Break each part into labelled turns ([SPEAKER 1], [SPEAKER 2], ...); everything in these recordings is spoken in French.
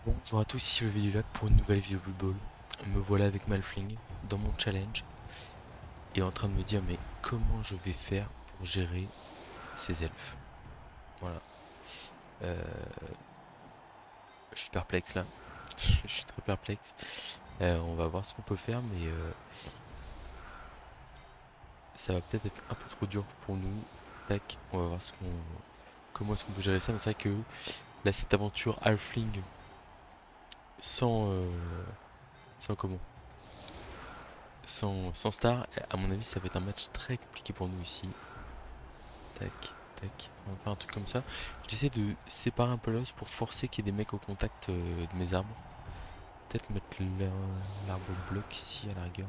[SPEAKER 1] Bonjour à tous, ici le Vidulac pour une nouvelle vidéo Blood Bowl. Me voilà avec Malfling dans mon challenge et en train de me dire mais comment je vais faire pour gérer ces elfes. Voilà. Euh, je suis perplexe là. Je suis très perplexe. On va voir ce qu'on peut faire mais ça va peut-être être un peu trop dur pour nous. Tac, on va voir comment est-ce qu'on peut gérer ça. Mais c'est vrai que là cette aventure Halfling sans sans comment sans star, à mon avis ça va être un match très compliqué pour nous ici. Tac, tac. On va faire un truc comme ça. J'essaie de séparer un peu l'os pour forcer qu'il y ait des mecs au contact de mes arbres. Peut-être mettre l'arbre bloc ici à la rigueur.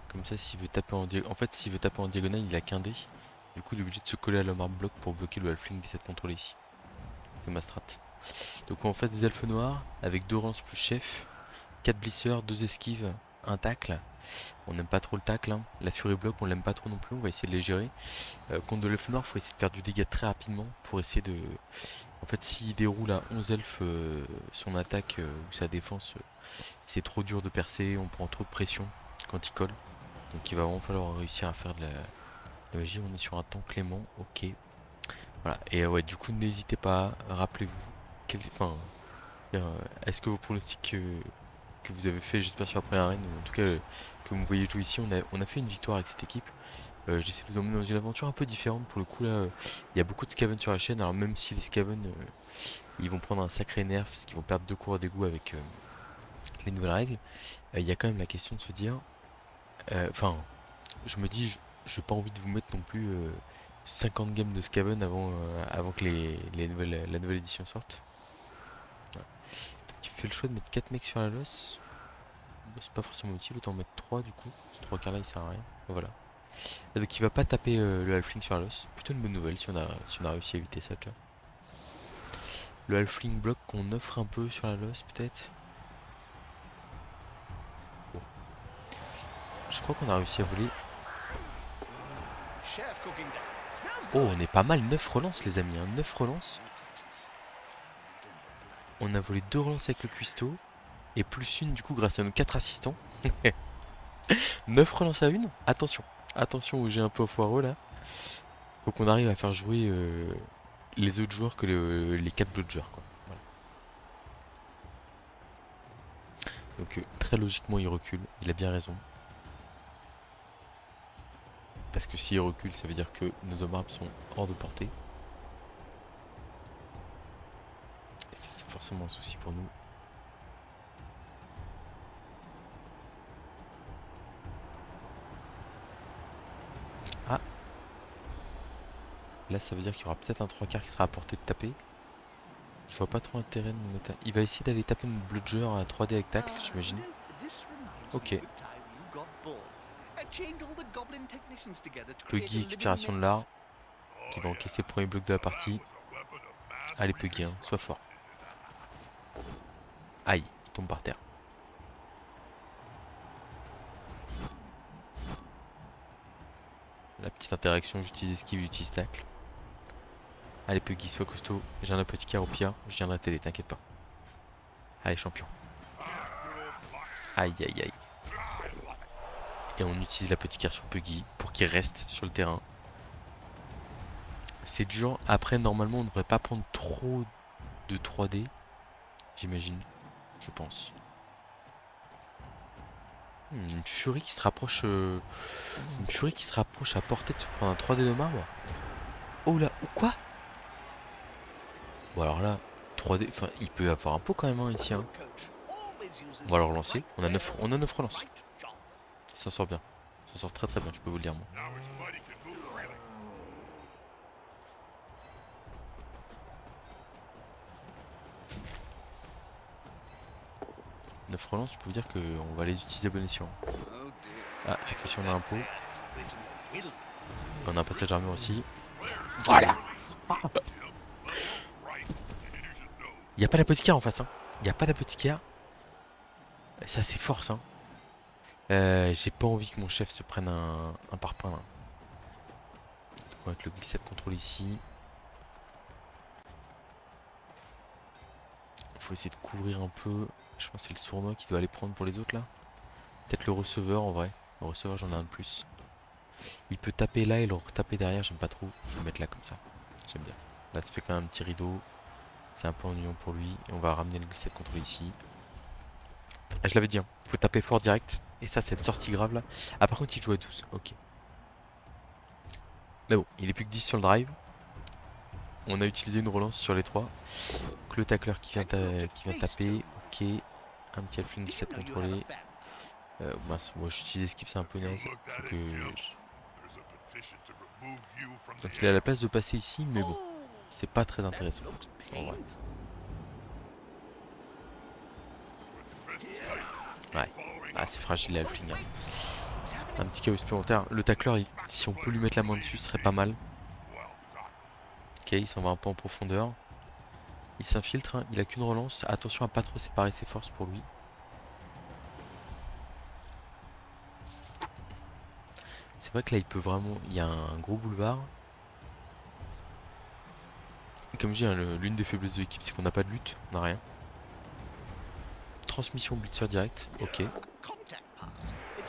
[SPEAKER 1] Comme ça, s'il veut taper en diagonale. En fait, s'il veut taper en diagonale, il a qu'un dé. Du coup, il est obligé de se coller à l'homme arbre bloc pour bloquer le halfling qui essaie de contrôler. C'est ma strat. Donc, on fait des elfes noirs avec 2 rances plus chef, 4 blisseurs, 2 esquives, un tacle. On n'aime pas trop le tacle, hein. La furie bloc, on l'aime pas trop non plus. On va essayer de les gérer. Contre de l'elfe noir, il faut essayer de faire du dégât très rapidement pour essayer de. En fait, s'il déroule à 11 elfes son attaque ou sa défense, c'est trop dur de percer, on prend trop de pression quand il colle. Donc il va vraiment falloir réussir à faire de la magie. On est sur un temps clément, ok. Voilà, et ouais, du coup, n'hésitez pas, rappelez-vous. Enfin, est-ce que vos pronostics que vous avez fait, j'espère, sur la première arène, ou en tout cas que vous me voyez jouer ici, on a fait une victoire avec cette équipe. J'essaie de vous emmener dans une aventure un peu différente. Pour le coup, là, il y a beaucoup de Skaven sur la chaîne. Alors, même si les Skaven ils vont prendre un sacré nerf, parce qu'ils vont perdre 2 cours d'égout avec les nouvelles règles, il y a quand même la question de se dire. Enfin, je me dis, je n'ai pas envie de vous mettre non plus 50 games de Skaven avant que la nouvelle édition sorte. Voilà. Donc, tu fais le choix de mettre 4 mecs sur la losse. Bon, c'est pas forcément utile, autant mettre 3 du coup. Ce 3 quarts là il sert à rien. Voilà. Et donc il va pas taper le halfling sur la losse. Plutôt une bonne nouvelle si on a réussi à éviter ça déjà. Le halfling block qu'on offre un peu sur la losse peut-être. Bon. Je crois qu'on a réussi à voler. Oh, on est pas mal, 9 relances les amis, hein. 9 relances. On a volé 2 relances avec le cuistot. Et plus une du coup grâce à nos 4 assistants. 9 relances à une. Attention. Attention où j'ai un peu au foireux là. Faut qu'on arrive à faire jouer les autres joueurs que les 4 bludgers quoi. Voilà. Donc très logiquement il recule. Il a bien raison. Parce que s'il recule ça veut dire que nos hommes arbres sont hors de portée. Et ça c'est forcément un souci pour nous. Ah. Là ça veut dire qu'il y aura peut-être un 3 quarts qui sera à portée de taper. Je vois pas trop intérêt de nous mettre. Il va essayer d'aller taper notre bludger à 3D avec tacle, j'imagine. Ok. Puggy, expiration de l'art, qui va encaisser le premier bloc de la partie. Allez Puggy, hein, sois fort. Aïe, il tombe par terre. La petite interaction, j'utilise esquive, j'utilise tacle. Allez Puggy, sois costaud. J'ai un apothicaire au pire, je viendrai t'aider, t'inquiète pas. Allez champion. Aïe aïe aïe. Et on utilise l'apothicaire sur Puggy pour qu'il reste sur le terrain. C'est dur. Après, normalement, on ne devrait pas prendre trop de 3D. J'imagine. Je pense. Une furie qui se rapproche. Une furie qui se rapproche à portée de se prendre un 3D de marbre. Oh là, ou quoi? Bon alors là, 3D. Enfin, il peut y avoir un pot quand même hein, ici. Hein. On va le relancer. On a 9 relances. Il s'en sort bien. Il s'en sort très très bien, je peux vous le dire moi. 9 relances, je peux vous dire qu'on va les utiliser à bon escient. Ah, cette fois-ci on a un pot. On a un passage d'armure aussi. Voilà. Il n'y a pas d'apothicaire en face. Hein. Il n'y a pas d'apothicaire. Ça c'est force. Hein. J'ai pas envie que mon chef se prenne un parpaing. Là. coup avec le glissade contrôle ici. Il faut essayer de couvrir un peu. Je pense que c'est le sournois qui doit aller prendre pour les autres là. Peut-être le receveur en vrai. Le receveur j'en ai un de plus. Il peut taper là et le retaper derrière, j'aime pas trop. Je vais le mettre là comme ça. J'aime bien. Là ça fait quand même un petit rideau. C'est un peu ennuyant pour lui. Et on va ramener le glissade contrôle ici. Ah, je l'avais dit, hein. Faut taper fort direct. Et ça, cette sortie grave là. Ah par contre il joue à 12. Ok. Mais bon, il est plus que 10 sur le drive. On a utilisé une relance sur les 3. Donc le tacleur qui vient taper. Ok. Un petit halfling glissade contrôlé. Mince, moi j'utilise esquive, c'est un peu naze. Faut que... Donc il a la place de passer ici, mais bon, c'est pas très intéressant. En vrai. Ouais, ah, c'est fragile la halfling. Hein. Un petit chaos supplémentaire. Le tacleur, si on peut lui mettre la main dessus, ce serait pas mal. Ok, il s'en va un peu en profondeur. Il s'infiltre, hein. Il a qu'une relance. Attention à pas trop séparer ses forces pour lui. C'est vrai que là il peut vraiment... Il y a un gros boulevard. Et comme je dis, hein, l'une des faiblesses de l'équipe c'est qu'on n'a pas de lutte, on n'a rien. Transmission blitzer direct, ok. Et du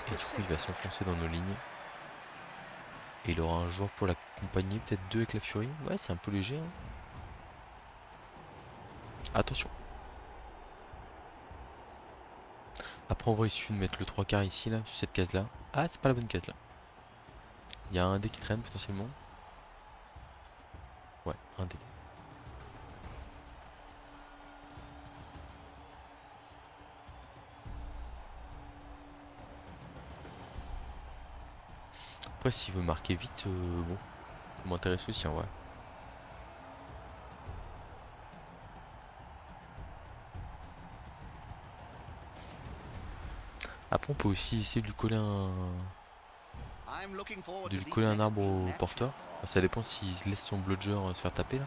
[SPEAKER 1] coup il va s'enfoncer dans nos lignes. Et il aura un joueur pour l'accompagner, peut-être 2 avec la furie. Ouais c'est un peu léger. Hein. Attention. Après en vrai il suffit de mettre le 3 quarts ici là, sur cette case là. Ah c'est pas la bonne case là. Il y a un dé qui traîne potentiellement. Ouais, un dé. Après s'il veut marquer vite, bon, ça m'intéresse aussi en vrai. Après on peut aussi essayer de lui coller un arbre au porteur. Enfin, ça dépend s'il laisse son bludger se faire taper là.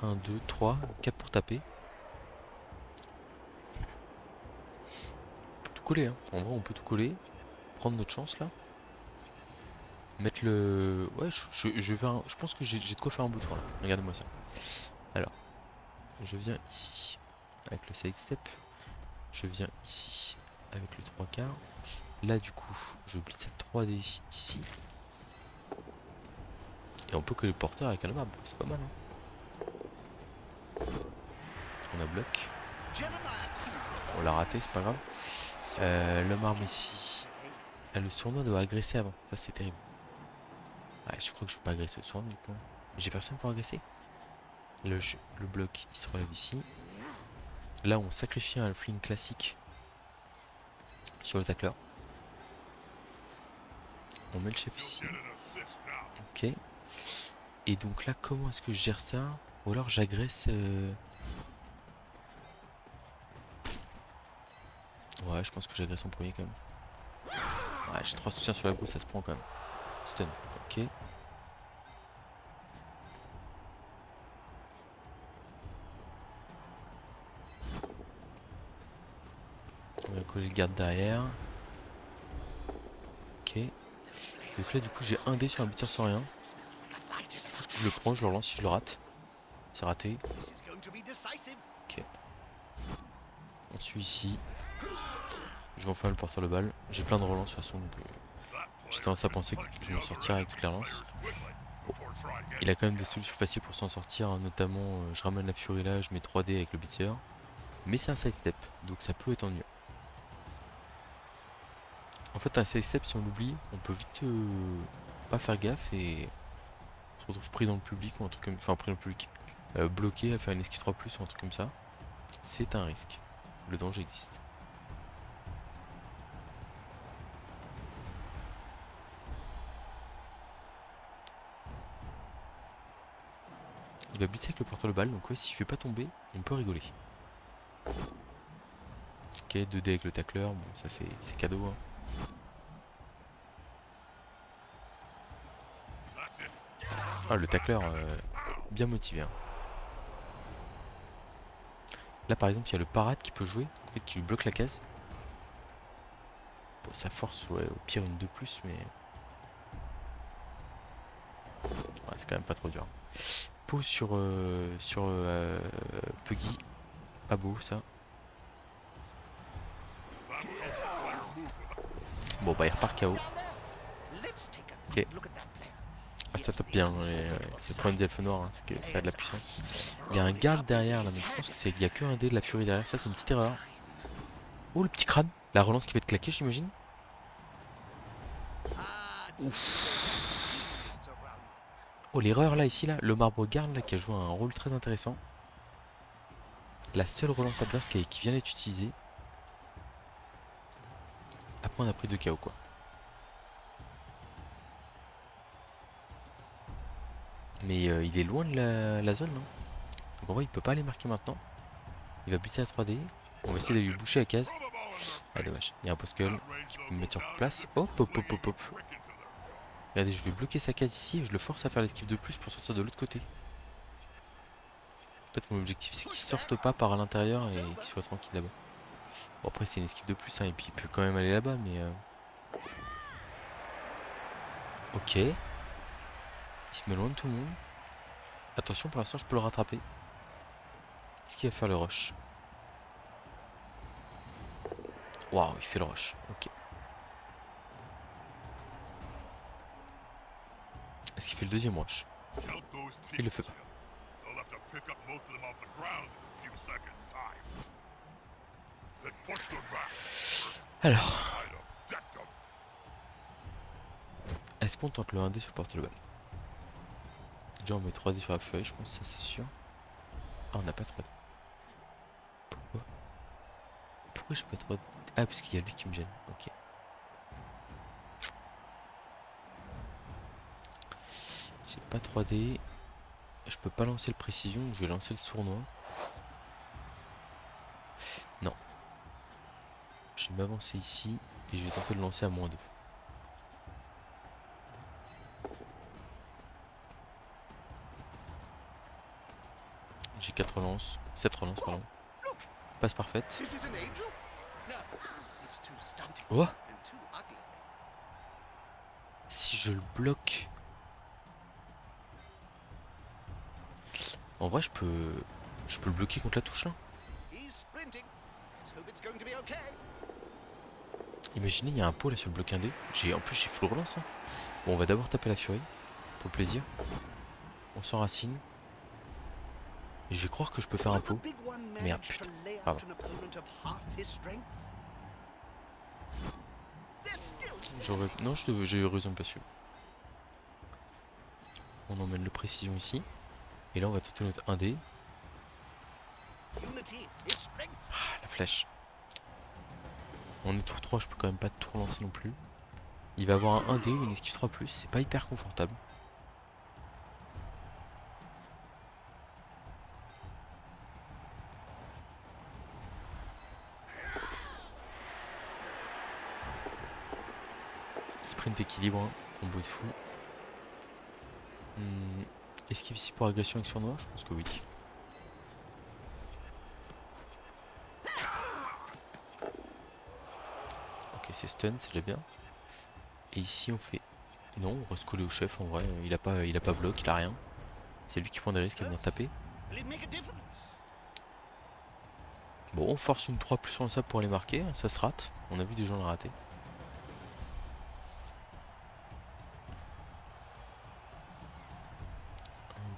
[SPEAKER 1] 1, 2, 3, 4 pour taper. On peut tout coller hein. En vrai on peut tout coller. Prendre notre chance là. Mettre le... Ouais je pense que j'ai de quoi faire un bout de fois là. Regardez-moi ça. Alors. Je viens ici. Avec le side step. Je viens ici. Avec le 3 quarts. Là du coup je blitz cette 3D ici. Et on peut coller le porteur avec un arbre. C'est pas mal hein. On a bloc. On l'a raté, c'est pas grave. L'homme arme ici. Ah, le sournois doit agresser avant. Ça c'est terrible. Ouais, je crois que je peux pas agresser le sournois du coup. J'ai personne pour agresser. Le bloc il se relève ici. Là on sacrifie un halfling classique sur le tacleur. On met le chef ici. Ok. Et donc là comment est-ce que je gère ça? Ou alors j'agresse... Ouais je pense que j'agresse en premier quand même. Ouais j'ai 3 soutiens sur la gauche, ça se prend quand même. Stun, ok. On va coller le garde derrière. Ok. Donc là du coup j'ai un dé sur un buteur sans rien. Je pense que je le prends, je le relance si je le rate. C'est raté. Ok. On suit ici. Je vais enfin le porteur de balle. J'ai plein de relances de toute façon. Donc j'ai tendance à penser que je m'en sortirai avec toutes les relances. Bon. Il a quand même des solutions faciles pour s'en sortir. Hein, notamment je ramène la furie là, je mets 3D avec le blitzer. Mais c'est un sidestep. Donc ça peut être ennuyeux. En fait un sidestep si on l'oublie, on peut vite pas faire gaffe et on se retrouve pris dans le public ou un truc comme... Enfin pris dans le public. Bloqué à faire une esquive 3+, ou un truc comme ça. C'est un risque. Le danger existe. Il va blitzer avec le porteur de balle, donc ouais, s'il fait pas tomber, on peut rigoler. Ok, 2D avec le tacleur, bon ça c'est cadeau. Hein. Ah, le tacleur, bien motivé. Hein. Là par exemple, il y a le parade qui peut jouer, en fait qui lui bloque la case. Bon, ça force, ouais, au pire une de plus, mais... Ouais, c'est quand même pas trop dur. Pause sur Puggy. Pas beau, ça. Bon, bah, il repart KO. Ok. Ah, ça tape bien, c'est le problème d'Elfe Noir, hein, c'est que ça a de la puissance. Il y a un garde derrière là, donc je pense qu'il y a que un dé de la furie derrière, ça c'est une petite erreur. Oh le petit crâne, la relance qui va être claquée j'imagine. Oh l'erreur là ici là, le marbre garde là qui a joué un rôle très intéressant. La seule relance adverse qui vient d'être utilisée. Après on a pris 2 KO quoi. Mais il est loin de la zone, hein. Donc en vrai il peut pas aller marquer maintenant. Il va blitzer à 3D. On va essayer de lui boucher la case. Ah dommage, il y a un Poskull qui peut me mettre sur place. Hop hop hop hop hop. Regardez, je vais bloquer sa case ici et je le force à faire l'esquive de plus pour sortir de l'autre côté. En fait mon objectif c'est qu'il sorte pas par l'intérieur et qu'il soit tranquille là-bas. Bon après c'est une esquive de plus hein, et puis il peut quand même aller là-bas mais... Ok. Il se met loin de tout le monde. Attention pour l'instant je peux le rattraper. Est-ce qu'il va faire le rush? Waouh, il fait le rush. Ok. Est-ce qu'il fait le deuxième rush? Il le fait pas. Alors. Est-ce qu'on tente le 1D sur le porte-le-balle? Déjà on met 3D sur la feuille, je pense, ça c'est sûr. Ah on n'a pas 3D. Pourquoi? Pourquoi j'ai pas 3D? Ah parce qu'il y a lui qui me gêne, ok. J'ai pas 3D. Je peux pas lancer le précision, je vais lancer le sournois. Non. Je vais m'avancer ici et je vais tenter de lancer à -2. J'ai 4 relances, 7 relances pardon. Passe parfaite. Oh! Si je le bloque... En vrai je peux le bloquer contre la touche là. Imaginez il y a un pot là sur le bloc 1D. En plus j'ai full relance hein. Bon on va d'abord taper la furie. Pour le plaisir. On s'enracine. Et je vais croire que je peux faire un pot. Merde putain. Pardon. Non j'ai eu raison de pas suivre. On emmène le précision ici. Et là on va tenter notre 1D. Ah la flèche. On est tour 3, je peux quand même pas tout relancer non plus. Il va avoir un 1D ou une esquive 3+, c'est pas hyper confortable. Sprint équilibre, hein, combo de fou. Esquive ici pour agression avec sournois? Je pense que oui. Ok, c'est stun, c'est déjà bien. Et ici on fait... Non, on reste collé au chef en vrai, il a pas bloc, il a rien. C'est lui qui prend des risques à venir taper. Bon, on force une 3+ sur le sable pour les marquer, ça se rate. On a vu des gens le rater.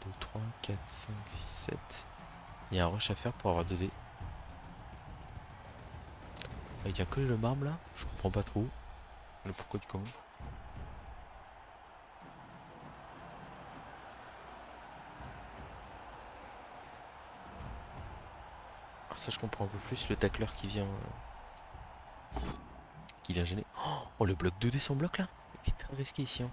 [SPEAKER 1] 1, 2, 3, 4, 5, 6, 7. Il y a un rush à faire pour avoir 2D. Il vient coller le marbre là, je comprends pas trop le pourquoi du comment. Alors ça je comprends un peu plus, le tacleur qui vient gêner. Oh le bloc 2D sans bloc là, il est très risqué ici hein.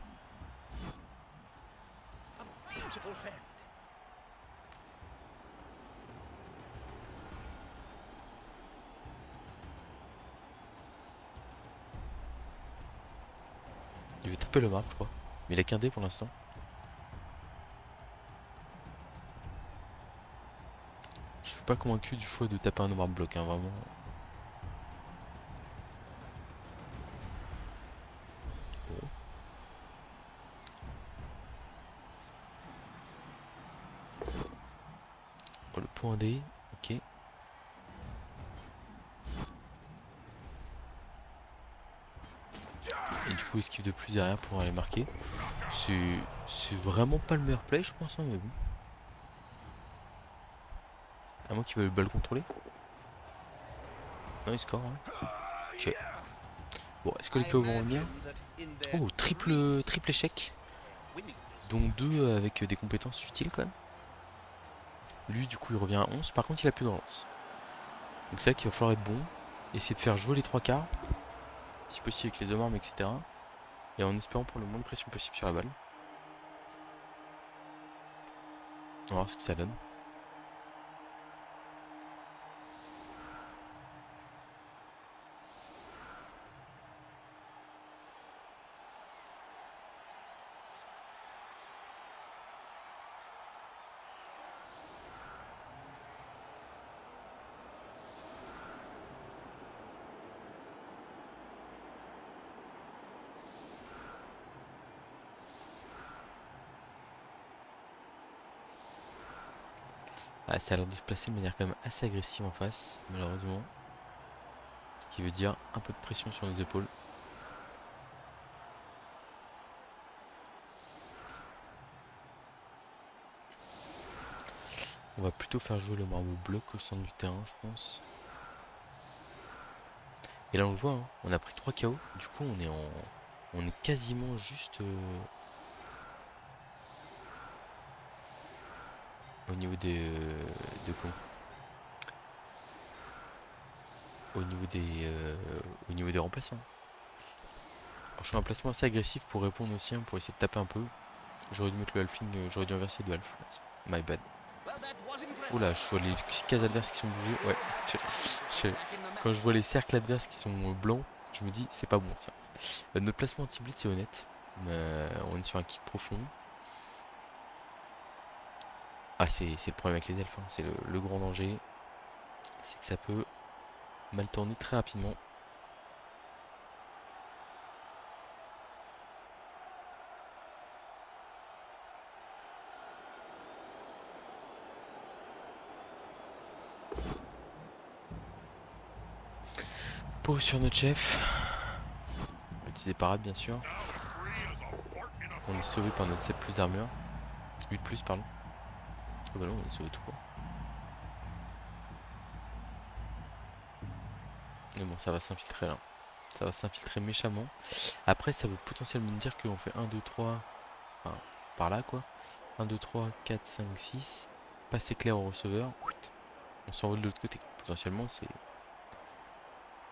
[SPEAKER 1] Il veut taper le marbre je crois, mais il a qu'un dé pour l'instant. Je suis pas convaincu du choix de taper un marbre bloc hein, vraiment. faut un dé. Ok. Et du coup, esquive de plus derrière pour aller marquer. C'est vraiment pas le meilleur play, je pense, hein, mais bon. À moins qu'il veuille le bal contrôler. Non, il score. Hein. Ok. Bon, est-ce que les PO vont revenir? Oh, triple échec. Donc 2 avec des compétences utiles quand même. Lui, du coup, il revient à 11. Par contre, il a plus de relance. Donc c'est vrai qu'il va falloir être bon. Essayer de faire jouer les 3 quarts. Si possible avec les hommes armes, etc. Et en espérant pour le moins de pression possible sur la balle. On va voir ce que ça donne. Ah, ça a l'air de se placer de manière quand même assez agressive en face, malheureusement. Ce qui veut dire un peu de pression sur nos épaules. On va plutôt faire jouer le marbre bloc au centre du terrain, je pense. Et là on le voit, hein, on a pris 3 KO. Du coup on est quasiment juste au niveau de quoi? Au niveau des remplaçants. Alors, je fais un placement assez agressif pour répondre aussi, hein, pour essayer de taper un peu. J'aurais dû mettre le halfling, j'aurais dû inverser de half. My bad. Oula, je vois les cases adverses qui sont bougées. Ouais, quand je vois les cercles adverses qui sont blancs, je me dis c'est pas bon ça. Notre placement anti-blitz c'est honnête. On est sur un kick profond. Ah, c'est le problème avec les elfes, hein. C'est le grand danger. C'est que ça peut mal tourner très rapidement. Pause sur notre chef. Petit parade bien sûr. On est sauvé par notre 7 plus d'armure. 8 plus pardon. Oh bah non, on est sauvé tout court. Mais bon, ça va s'infiltrer là. Ça va s'infiltrer méchamment. Après, ça veut potentiellement dire qu'on fait 1, 2, 3. Enfin, par là quoi. 1, 2, 3, 4, 5, 6. Passer clair au receveur. On s'envole de l'autre côté. Potentiellement, c'est.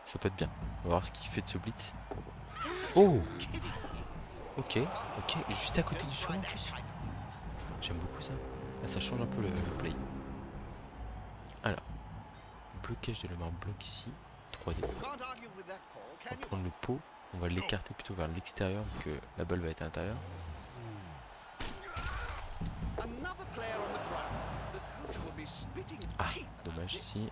[SPEAKER 1] Ça peut être bien. On va voir ce qu'il fait de ce blitz. Oh! Ok, ok. Juste à côté du sol en plus. J'aime beaucoup ça. Là, ça change un peu le play. Alors, blocage de la marque bloc ici. 3D. On va prendre le pot. On va l'écarter plutôt vers l'extérieur vu que la balle va être à l'intérieur. Ah, dommage ici.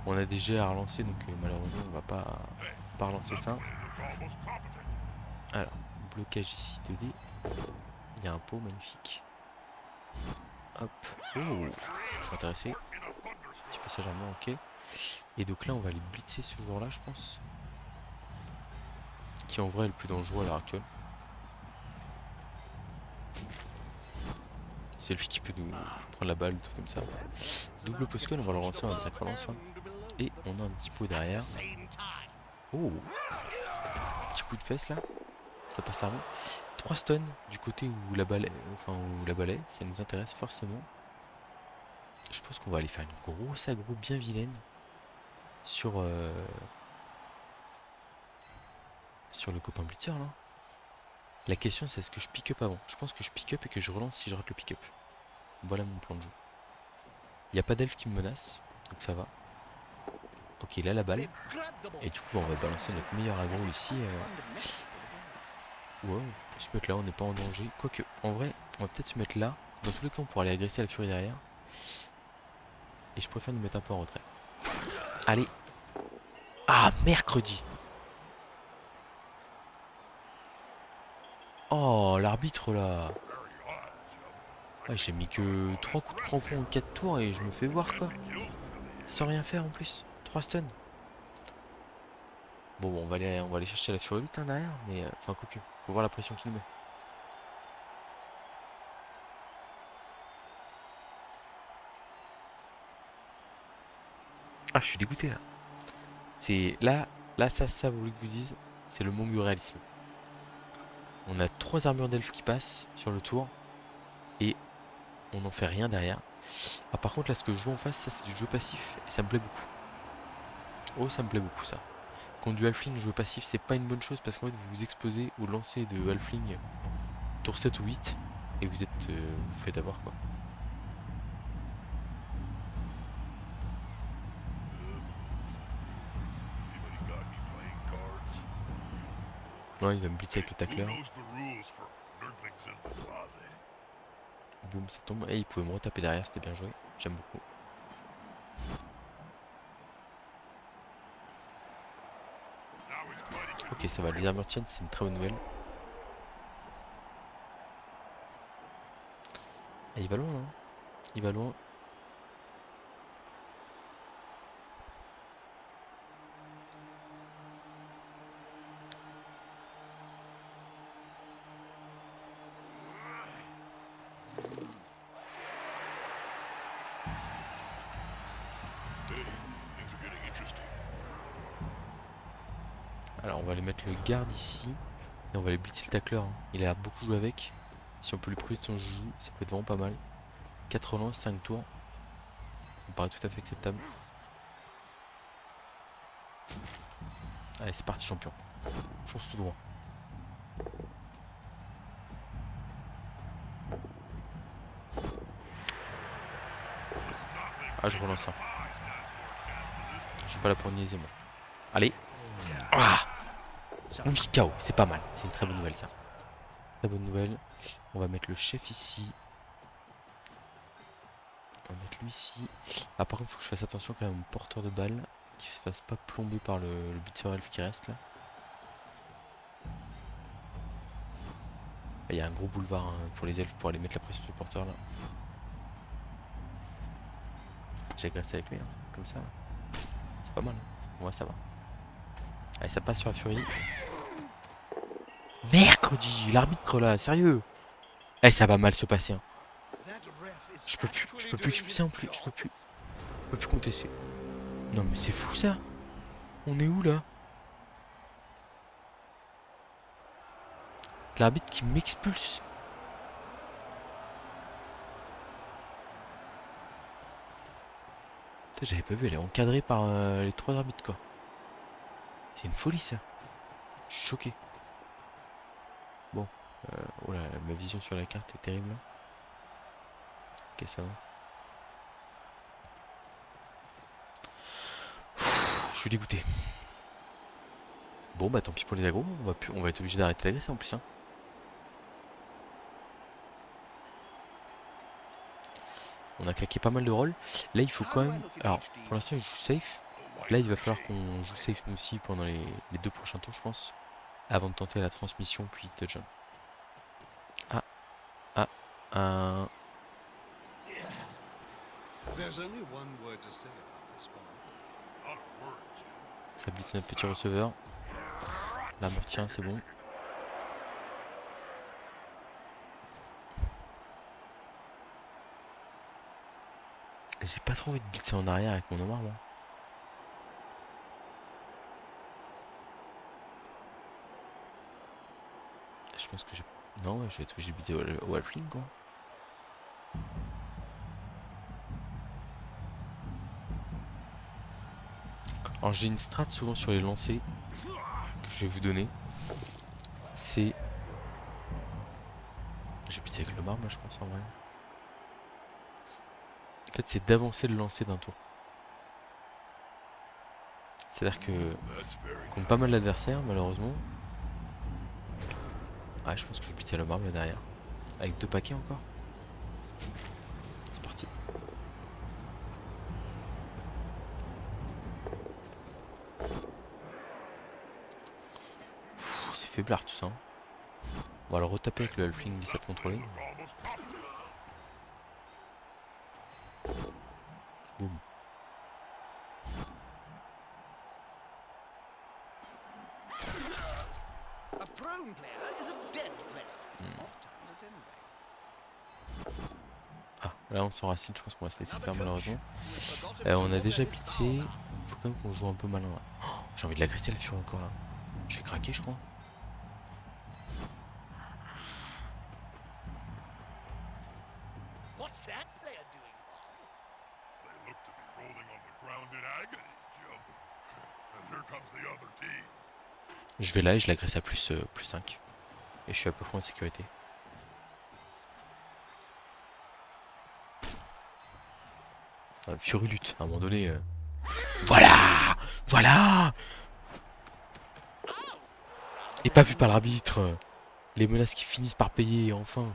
[SPEAKER 1] On a des jets à relancer donc malheureusement on va pas relancer ça. Alors, blocage ici 2D. Il y a un pot magnifique. Hop. Oh, je suis intéressé. Petit passage à main, ok. Et donc là on va aller blitzer ce joueur là je pense. Qui en vrai est le plus dangereux à l'heure actuelle. C'est lui qui peut nous prendre la balle, tout comme ça. Double postcode, on va le relancer en 25 relance. Hein. Et on a un petit pot derrière. Oh, petit coup de fesse là. Ça passe à 3 stuns du côté où la balle est, enfin où la balle est, ça nous intéresse forcément. Je pense qu'on va aller faire une grosse aggro bien vilaine sur sur le copain blitzer là. La question c'est est-ce que je pick up avant? Je pense que je pick up et que je relance si je rate le pick up. Voilà mon plan de jeu. Il n'y a pas d'elfe qui me menace, donc ça va. Ok, là la balle. Et du coup on va balancer notre meilleur aggro ici. Ouais, pour se mettre là, on n'est pas en danger. Quoique, en vrai, on va peut-être se mettre là. Dans tous les cas, on pourra aller agresser la furie derrière. Et je préfère nous mettre un peu en retrait. Allez. Ah, mercredi. Oh, l'arbitre là. Ah, j'ai mis que 3 coups de crampon en 4 tours et je me fais voir quoi. Sans rien faire en plus. 3 stuns. Bon, on va aller chercher la furie lutte hein, derrière, mais enfin quoique. Faut voir la pression qu'il met. Ah, je suis dégoûté là. C'est là ça vous voulez que je vous dise, c'est le manque de réalisme. On a 3 armures d'elfes qui passent sur le tour et on n'en fait rien derrière. Ah, par contre là ce que je joue en face, ça c'est du jeu passif et ça me plaît beaucoup. Oh, ça me plaît beaucoup ça. Contre du halfling, jouer passif, c'est pas une bonne chose parce qu'en fait vous vous exposez au lancer de halfling tour 7 ou 8 et vous êtes vous faites avoir quoi. Non, il va me blitzer avec le tacleur. Boum, ça tombe. Et il pouvait me retaper derrière, c'était bien joué. J'aime beaucoup. Ok, ça va, les armures tiennent, c'est une très bonne nouvelle. Ah, il va loin, hein. Il va loin. Alors on va aller mettre le garde ici. Et on va aller blitzer le tacleur, hein. Il a l'air de beaucoup jouer avec. Si on peut lui priver de son joujou, ça peut être vraiment pas mal. 4 relances, 5 tours. Ça me paraît tout à fait acceptable. Allez, c'est parti champion. Fonce tout droit. Ah, je relance ça. Je suis pas là pour niaiser moi. Allez. Ah, oui, KO, c'est pas mal. C'est une très bonne nouvelle ça. Très bonne nouvelle. On va mettre le chef ici. On va mettre lui ici. Ah, par contre, il faut que je fasse attention quand même au porteur de balle. Qu'il se fasse pas plomber par le blitzer elf qui reste là. Il y a un gros boulevard hein, pour les elfes pour aller mettre la pression sur le porteur là. J'ai agressé avec lui, hein, comme ça. C'est pas mal. Hein. Ouais, ça va. Allez, ça passe sur la furie. Mercredi, l'arbitre là, sérieux. Eh, ça va mal se passer. Hein. Je peux plus expulser en plus. Je peux plus contester. Non mais c'est fou ça. On est où là? L'arbitre qui m'expulse. J'avais pas vu, elle est encadrée par les 3 arbitres quoi. C'est une folie ça. Je suis choqué. Bon. Oh là, ma vision sur la carte est terrible. Ok, ça va. Je suis dégoûté. Bon bah tant pis pour les agros, on va être obligé d'arrêter l'agresser en plus hein. On a claqué pas mal de rôles. Là il faut quand même. Alors pour l'instant il joue safe. Là il va falloir qu'on joue safe nous aussi pendant les 2 prochains tours je pense. Avant de tenter la transmission puis touchdown. Ah. Ah. Un. Ça blitz notre petit receveur. Là me retient, c'est bon. J'ai pas trop envie de blitzer en arrière avec mon Omar moi. Je pense que j'ai. Non, je vais être obligé de blitzer au halfling quoi. Alors j'ai une strat souvent sur les lancers que je vais vous donner. C'est. J'ai blitzer avec le marbre là je pense en vrai. En fait c'est d'avancer le lancer d'un tour. C'est-à-dire que contre pas mal d'adversaires malheureusement. Ah je pense que je vais blitzer le marbre là derrière. Avec 2 paquets encore. C'est parti. C'est faiblard tout ça. Hein. On va le retaper avec le halfling 17 contrôlé. Boum. Ah, là on s'enracine, je pense qu'on va se laisser faire malheureusement. On a déjà blitzé. Faut quand même qu'on joue un peu malin là. Oh, j'ai envie de l'agresser la furie encore là. Je vais craquer je crois. Je vais là et je l'agresse à plus 5. Et je suis à peu près en sécurité. Fury lutte, à un moment donné. Voilà. Voilà. Et pas vu par l'arbitre. Les menaces qui finissent par payer, enfin.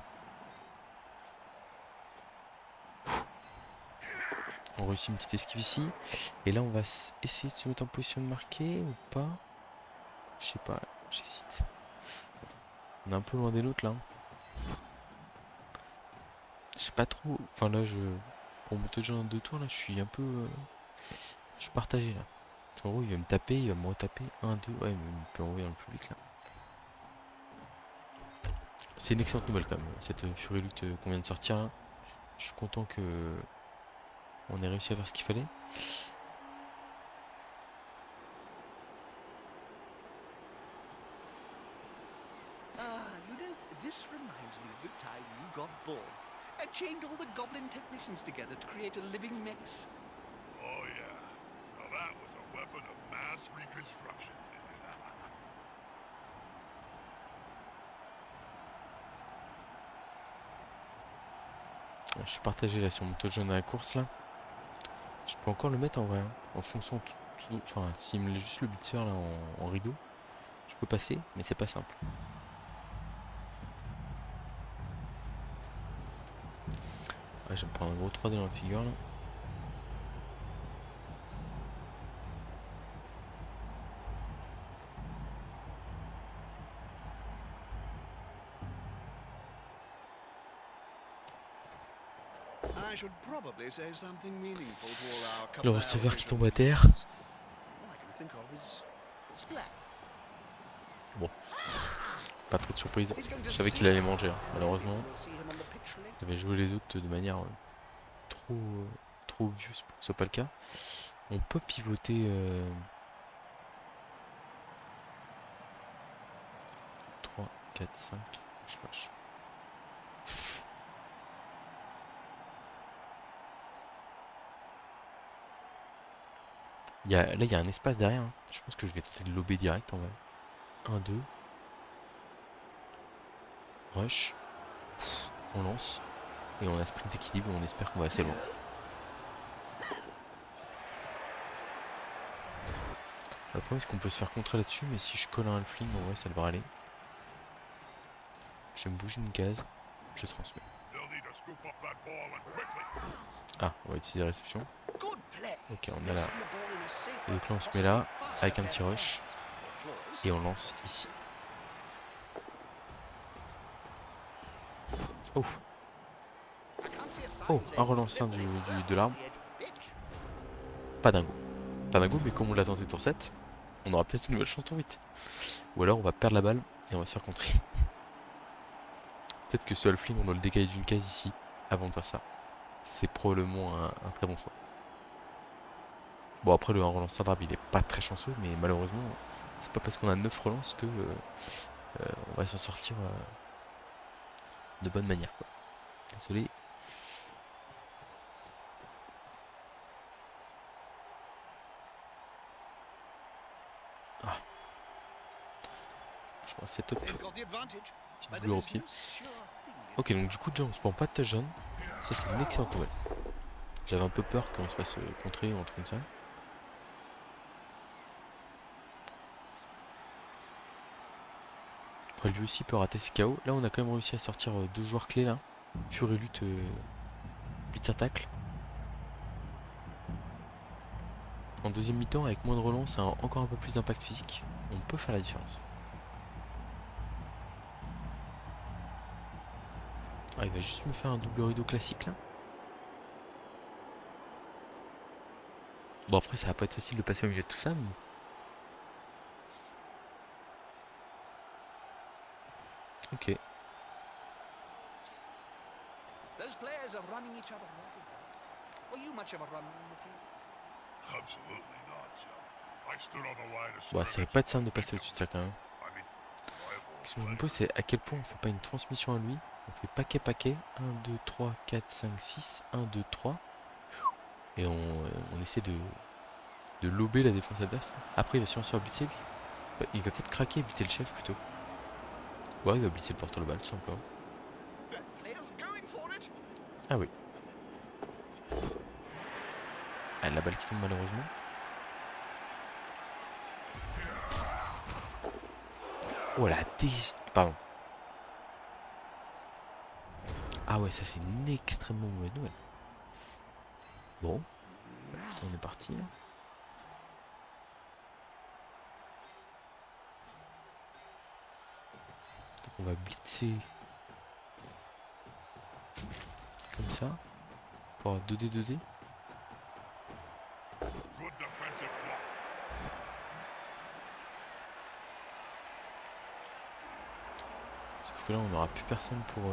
[SPEAKER 1] On réussit une petite esquive ici. Et là, on va essayer de se mettre en position de marquer ou pas. Je sais pas, j'hésite. On est un peu loin des nôtres là. Je sais pas trop. Enfin là, pour monter déjà en 2 tours, là, je suis un peu. Je suis partagé là. En gros, il va me taper, il va me retaper. 1, 2. Ouais, mais il peut envoyer dans le public là. C'est une excellente nouvelle quand même, cette Fury Lutte qu'on vient de sortir là. Je suis content que on ait réussi à faire ce qu'il fallait.
[SPEAKER 2] This reminds me of the time you got bored and chained all the goblin technicians together to create a living mess.
[SPEAKER 3] Oh yeah. Now that was a weapon of mass reconstruction.
[SPEAKER 1] Je suis partagé là sur mon taux de jaune à la course là. Je peux encore le mettre en vrai, hein, en fonction tout, enfin, s'il me met juste le blitzer là en rideau, je peux passer, mais c'est pas simple. Ouais, je vais me prendre un gros 3D dans la figure là. Le receveur qui tombe à terre. Bon, pas trop de surprise. Je savais qu'il allait manger, hein, malheureusement. J'avais joué les autres de manière trop obvious pour que ce soit pas le cas. On peut pivoter 3, 4, 5. Je lâche. Là, il y a un espace derrière. Hein. Je pense que je vais tenter de lober direct en vrai. 1, 2. Rush. On lance. Et on a sprint équilibre et on espère qu'on va assez loin. Le problème c'est qu'on peut se faire contrer là-dessus, mais si je colle un halfling, en vrai ça devrait aller. Je vais me bouger une case. Je transmets. Ah, on va utiliser la réception. Ok, on est là. Et donc là on se met là, avec un petit rush. Et on lance ici. Oh. Oh, un relanceur de l'arbre. Pas dingo. Pas dingo, mais comme on l'a tenté tour 7, on aura peut-être une nouvelle chance tour 8. Ou alors on va perdre la balle et on va se faire contrer. Peut-être que ce halfling on doit le décaler d'une case ici avant de faire ça. C'est probablement un très bon choix. Bon après le relanceur d'arbre il est pas très chanceux, mais malheureusement c'est pas parce qu'on a 9 relances que on va s'en sortir de bonne manière quoi. Désolé. Ah. Je crois que c'est top. Petite double au pied. Ok donc du coup déjà on se prend pas de touchdown. Ça c'est une excellente nouvelle. J'avais un peu peur qu'on se fasse contrer ou un truc comme ça. Après lui aussi peut rater ses KO. Là on a quand même réussi à sortir 2 joueurs clés là. Fury lutte, blitzer tackle. En deuxième mi-temps avec moins de relance et encore un peu plus d'impact physique, on peut faire la différence. Ah il va juste me faire un double rideau classique là. Bon après ça va pas être facile de passer au milieu de tout ça, mais... Ok.
[SPEAKER 2] Those players are running each other ragged, Bart. Were you much of a runner in the field?
[SPEAKER 3] Absolutely not, Joe. I stood on the line of
[SPEAKER 1] Bon, ça va
[SPEAKER 3] scrimmage.
[SPEAKER 1] pas être simple de passer au-dessus de ça quand même.
[SPEAKER 3] I mean, I have
[SPEAKER 1] La question que je me pose, c'est à quel point on fait pas une transmission à lui. On fait paquet. 1, 2, 3, 4, 5, 6. 1, 2, 3. Et on essaie de lober la défense adverse. Après, il va sûrement se faire blitzer lui. Il va peut-être craquer et blitzer le chef plutôt. Ouais, il va blitzer le porteur de balle tout simplement.
[SPEAKER 2] That player's going for it.
[SPEAKER 1] Ah oui. Ah, la balle qui tombe malheureusement. Oh la Pardon. Ah ouais, ça c'est une extrêmement mauvaise nouvelle. Bon. Bah, putain, on est parti là. Donc on va blitzer. Comme ça. Pour avoir 2D.
[SPEAKER 3] good defensive block.
[SPEAKER 1] Sauf que là on n'aura plus personne pour...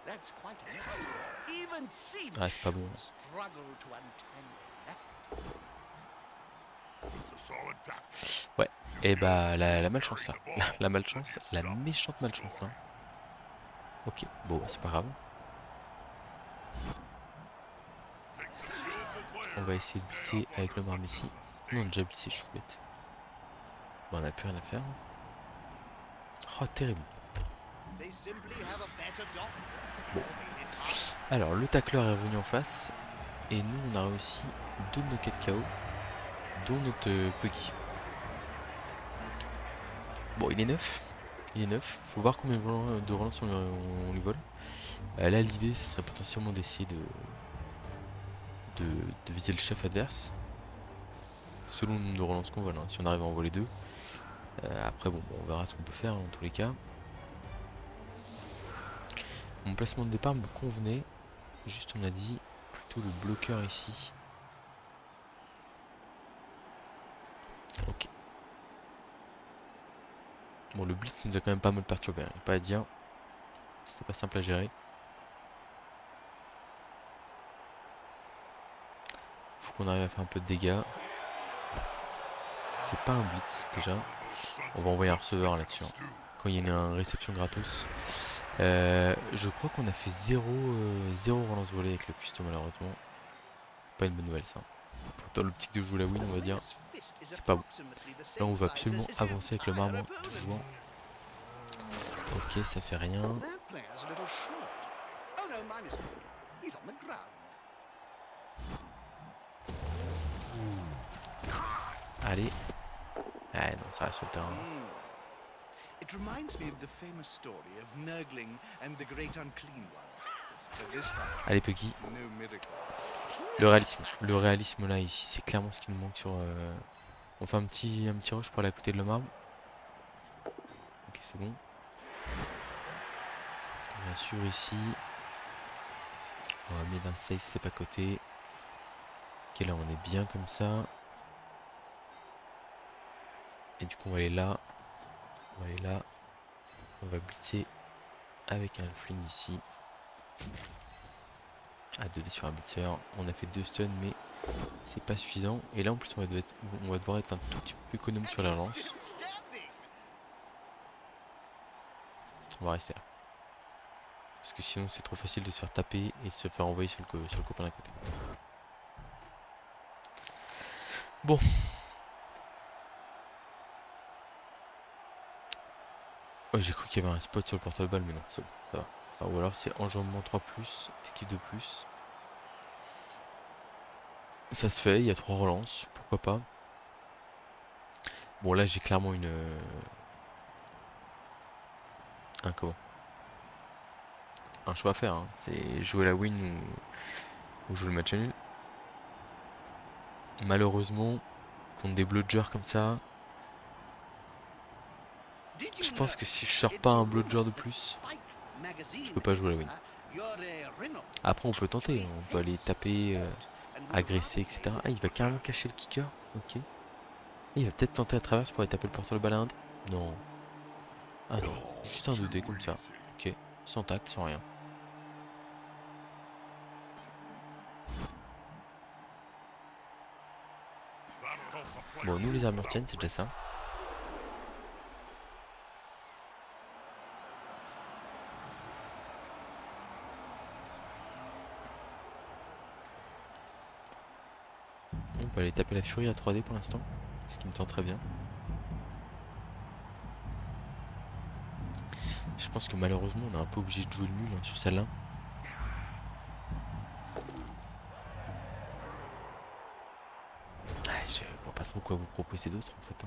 [SPEAKER 2] That's quite a mess. Even Seabush
[SPEAKER 1] Ah, c'est pas bon.
[SPEAKER 2] struggle to untangle that.
[SPEAKER 3] It's a solid tactic.
[SPEAKER 1] Ouais. Et bah la malchance là. La malchance. La méchante malchance là. Ok. Bon, bah, c'est pas grave.
[SPEAKER 3] Takes a skillful player.
[SPEAKER 1] On va essayer de blitzer avec le Messi. Nous on a déjà blitzer, je suis bête. Bon, on a plus rien à faire. Oh, terrible.
[SPEAKER 2] They simply have a better dog.
[SPEAKER 1] Alors, le tacleur est revenu en face. Et nous, on a réussi 2 de nos 4 KO. Dont notre Puggy. Bon, il est neuf. Faut voir combien de relance on lui vole. Là, l'idée, ce serait potentiellement d'essayer de viser le chef adverse. Selon le nombre de relances qu'on vole. Hein. Si on arrive à en voler 2. Après, bon, on verra ce qu'on peut faire, dans tous les cas. Mon placement de départ me convenait. Juste, on a dit plutôt le bloqueur ici. Ok. Bon, le blitz nous a quand même pas mal perturbé. Hein. Pas à dire. C'était pas simple à gérer. Faut qu'on arrive à faire un peu de dégâts. C'est pas un blitz déjà. On va envoyer un receveur là-dessus. Hein. Quand il y a une réception gratos. Je crois qu'on a fait 0 relance volée avec le custom malheureusement. Pas une bonne nouvelle ça. Dans l'optique de jouer la win on va dire. C'est pas bon. Là on va absolument avancer avec le marbre en toujours. Ok, ça fait rien.
[SPEAKER 2] That player's a little short. Oh no, my mistake. He's on the ground.
[SPEAKER 1] Allez. Ah non, ça reste sur le terrain.
[SPEAKER 2] It reminds me of the famous story of Nurgling and the Great Unclean One. But this time,
[SPEAKER 1] Allez Puggy.
[SPEAKER 2] no miracle.
[SPEAKER 1] Le réalisme là ici, c'est clairement ce qui nous manque sur... On fait un petit rush pour aller à côté de le marbre. Ok, c'est bon. Bien sûr ici. On va mettre un safe step à côté. Ok, là on est bien comme ça. Et du coup on va aller là. On va aller là. On va blitzer avec un fling ici. À 2D sur un blitzer. On a fait 2 stuns mais c'est pas suffisant. Et là en plus on va devoir être un tout petit peu plus économe sur la relance.
[SPEAKER 2] Still standing.
[SPEAKER 1] On va rester là. Parce que sinon c'est trop facile de se faire taper et de se faire envoyer sur le copain d'à côté. Bon. Ouais, j'ai cru qu'il y avait un spot sur le porteur de balle mais non, c'est bon, ça va. Ah, ou alors c'est enjambement 3+, esquive de plus. Ça se fait, il y a 3 relances, pourquoi pas. Bon là j'ai clairement un choix à faire, hein. C'est jouer la win ou jouer le match nul. Malheureusement, contre des blodgers comme ça,
[SPEAKER 2] Did you
[SPEAKER 1] je pense
[SPEAKER 2] know
[SPEAKER 1] que si je sors pas un blodger de plus, je peux pas jouer la win. Après on peut tenter, on peut aller taper, agresser, etc. Ah, il va carrément cacher le kicker. Ok. Il va peut-être tenter à travers pour aller taper le porteur de balle à Inde. Non. Ah non, juste un 2D comme ça. Ok, sans tacle, sans rien. Bon, nous les armures tiennent, c'est déjà ça. On peut aller taper la furie à 3D pour l'instant, ce qui me tente très bien. Je pense que malheureusement on est un peu obligé de jouer le nul sur celle-là. Ah, je vois pas trop quoi vous proposer d'autre en fait.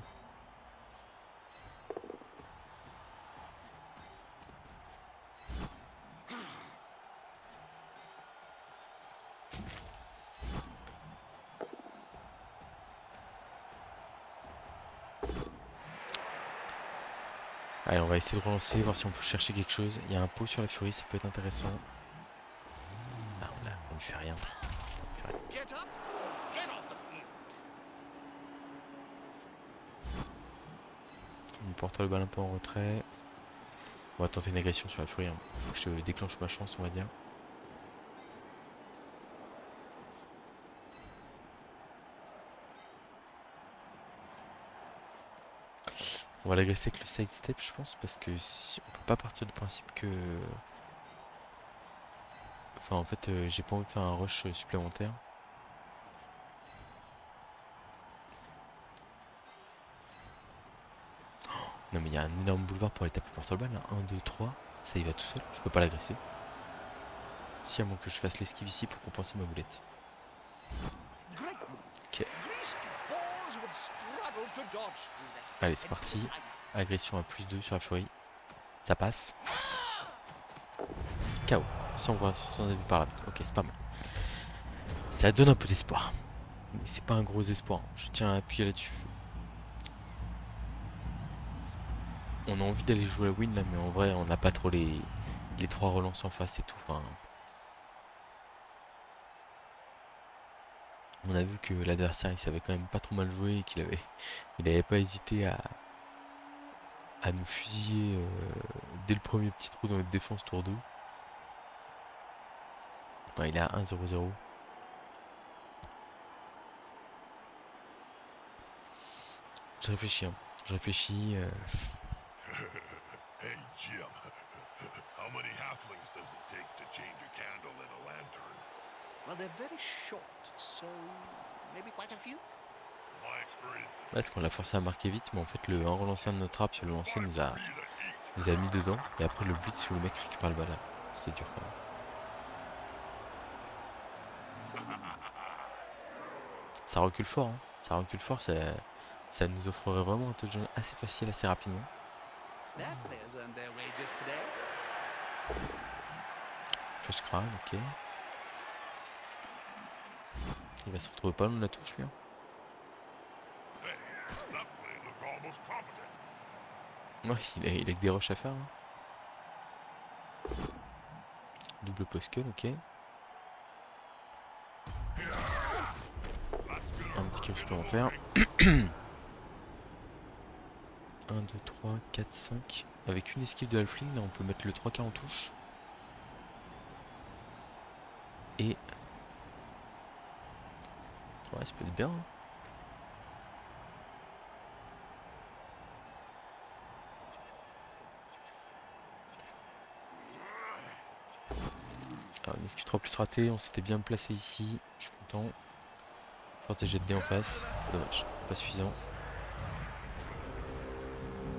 [SPEAKER 1] Allez, on va essayer de relancer, voir si on peut chercher quelque chose. Il y a un pot sur la furie, ça peut être intéressant. Ah, on lui fait rien. On porte le ballon un peu en retrait. On va tenter une agression sur la furie. Hein. Je déclenche ma chance, on va dire. On va l'agresser avec le side step, je pense, parce que si on peut pas partir du principe que. Enfin, en fait, j'ai pas envie de faire un rush supplémentaire. Non, mais il y a un énorme boulevard pour aller taper le porte-balle. 1, 2, 3. Ça y va tout seul. Je peux pas l'agresser. Si, à moins que je fasse l'esquive ici pour compenser ma boulette. Ok. Allez, c'est parti. Agression à +2 sur la furie. Ça passe. KO. Sans avis par là. Ok, c'est pas mal. Ça donne un peu d'espoir. Mais c'est pas un gros espoir. Je tiens à appuyer là-dessus. On a envie d'aller jouer la win là, mais en vrai, on n'a pas trop les 3 relances en face et tout. Enfin, on a vu que l'adversaire il savait quand même pas trop mal jouer et il avait pas hésité à nous fusiller dès le premier petit trou dans notre défense tour 2. Ouais, il est à 1-0-0. Je réfléchis, hein. Je réfléchis.
[SPEAKER 3] Hey, Jim. How many halflings does it take to change a candle in a lantern?
[SPEAKER 2] Well, they're very short, so maybe quite a few.
[SPEAKER 3] My experience
[SPEAKER 1] Là, est-ce qu'on l'a forcé à marquer vite, mais en fait, le 1 relancé de notre arbre sur le lancer nous a mis dedans. Et après, le blitz où le mec récupère le ballon. C'était dur quand même. Ça recule fort, hein. Ça recule fort, ça nous offrerait vraiment un touchdown assez facile, assez rapidement. Flash crâne, ok. Il va se retrouver pas loin de la touche, lui. Hein. Ouais, il a que des rushs à faire. Hein. Double post ok. Un petit kill supplémentaire. 1, 2, 3, 4, 5. Avec une esquive de halfling, là on peut mettre le 3K en touche. Et... ouais, ça peut être bien. Hein. Alors, une esquive 3 plus ratée, on s'était bien placé ici. Je suis content. Forte jet de dés en face. Dommage, pas suffisant.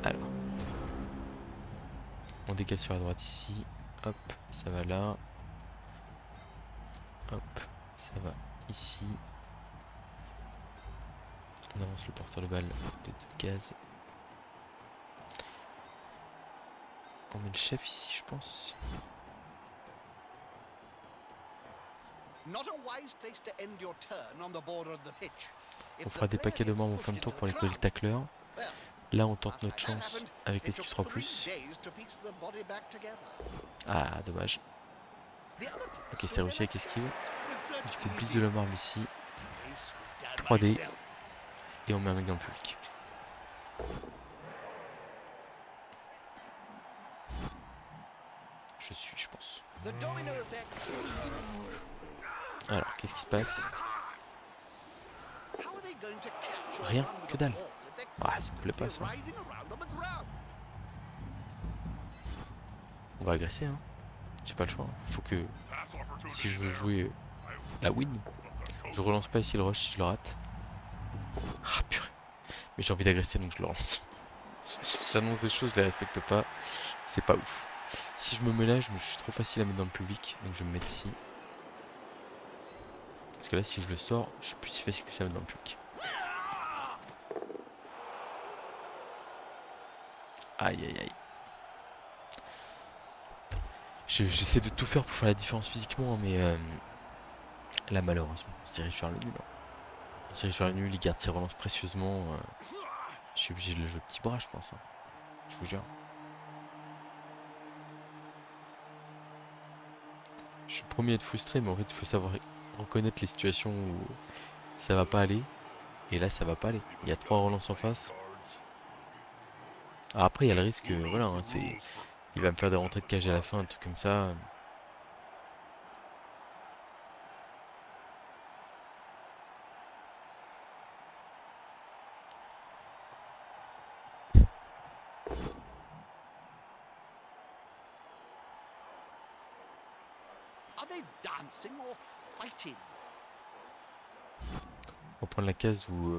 [SPEAKER 1] Alors. On décale sur la droite ici. Hop, ça va là. Hop, ça va ici. On avance le porteur de balle de 2 cases. On met le chef ici, je pense. On fera des paquets de membres en fin de tour pour aller coller le tacleur. Là, on tente notre chance avec l'esquive 3+. Ah, dommage. Ok, c'est réussi avec esquive. Du coup, glisse de la marbre ici. 3D. Et on met un mec dans le public. Je suis, je pense. Alors, qu'est-ce qui se passe? Rien, que dalle. Ah, ça me plaît pas ça. On va agresser, hein. J'ai pas le choix. Il faut que, si je veux jouer la win, je relance pas ici le rush si je le rate. Ah purée. Mais j'ai envie d'agresser donc je le relance. J'annonce des choses, je les respecte pas. C'est pas ouf. Si je me mets là, je suis trop facile à mettre dans le public. Donc je vais me mettre ici. Parce que là, si je le sors, je suis plus si facile que ça à mettre dans le public. Aïe aïe aïe. J'essaie de tout faire pour faire la différence physiquement, mais là malheureusement, on se dirige vers le nul. On se dirige vers le nul, il garde ses relances précieusement. Je suis obligé de le jouer petit bras, je pense. Hein. Je vous jure. Je suis le premier à être frustré, mais en fait, il faut savoir reconnaître les situations où ça va pas aller. Et là, ça va pas aller. Il y a 3 relances en face. Alors après, il y a le risque, voilà, hein, il va me faire des rentrées de cage à la fin, un truc comme ça.
[SPEAKER 2] Are they dancing or fighting?
[SPEAKER 1] On va prendre la case où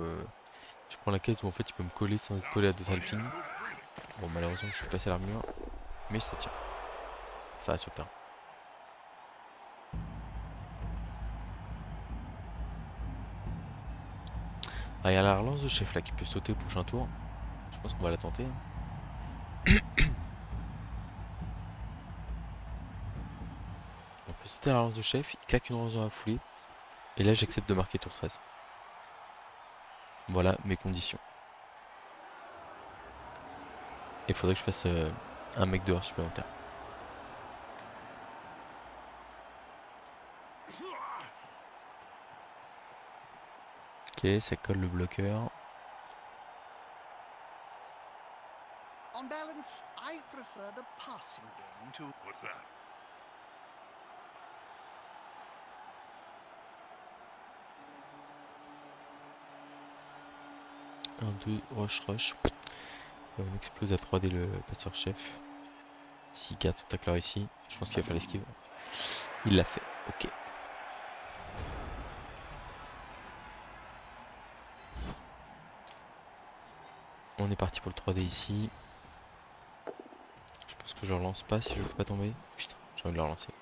[SPEAKER 1] je prends la case où en fait il peut me coller sans être collé à d'autres halflings. Bon, malheureusement, je suis passé à l'armure, mais ça tient. Ça reste sur le terrain. Ah, il y a la relance de chef là qui peut sauter au prochain tour. Je pense qu'on va la tenter. Hein. On peut sauter à la relance de chef, il claque une relance dans la foulée. Et là, j'accepte de marquer tour 13. Voilà mes conditions. Il faudrait que je fasse un mec dehors supplémentaire. Ok, ça colle le bloqueur.
[SPEAKER 2] On balance, I prefer the passing game to...
[SPEAKER 3] What's that?
[SPEAKER 1] Un, deux, rush, rush. Et on explose à 3D le passeur chef. S'il garde son tacleur ici, je pense qu'il va faire l'esquive. Il l'a fait, ok. On est parti pour le 3D ici. Je pense que je relance pas si je ne veux pas tomber. Putain, j'ai envie de le relancer.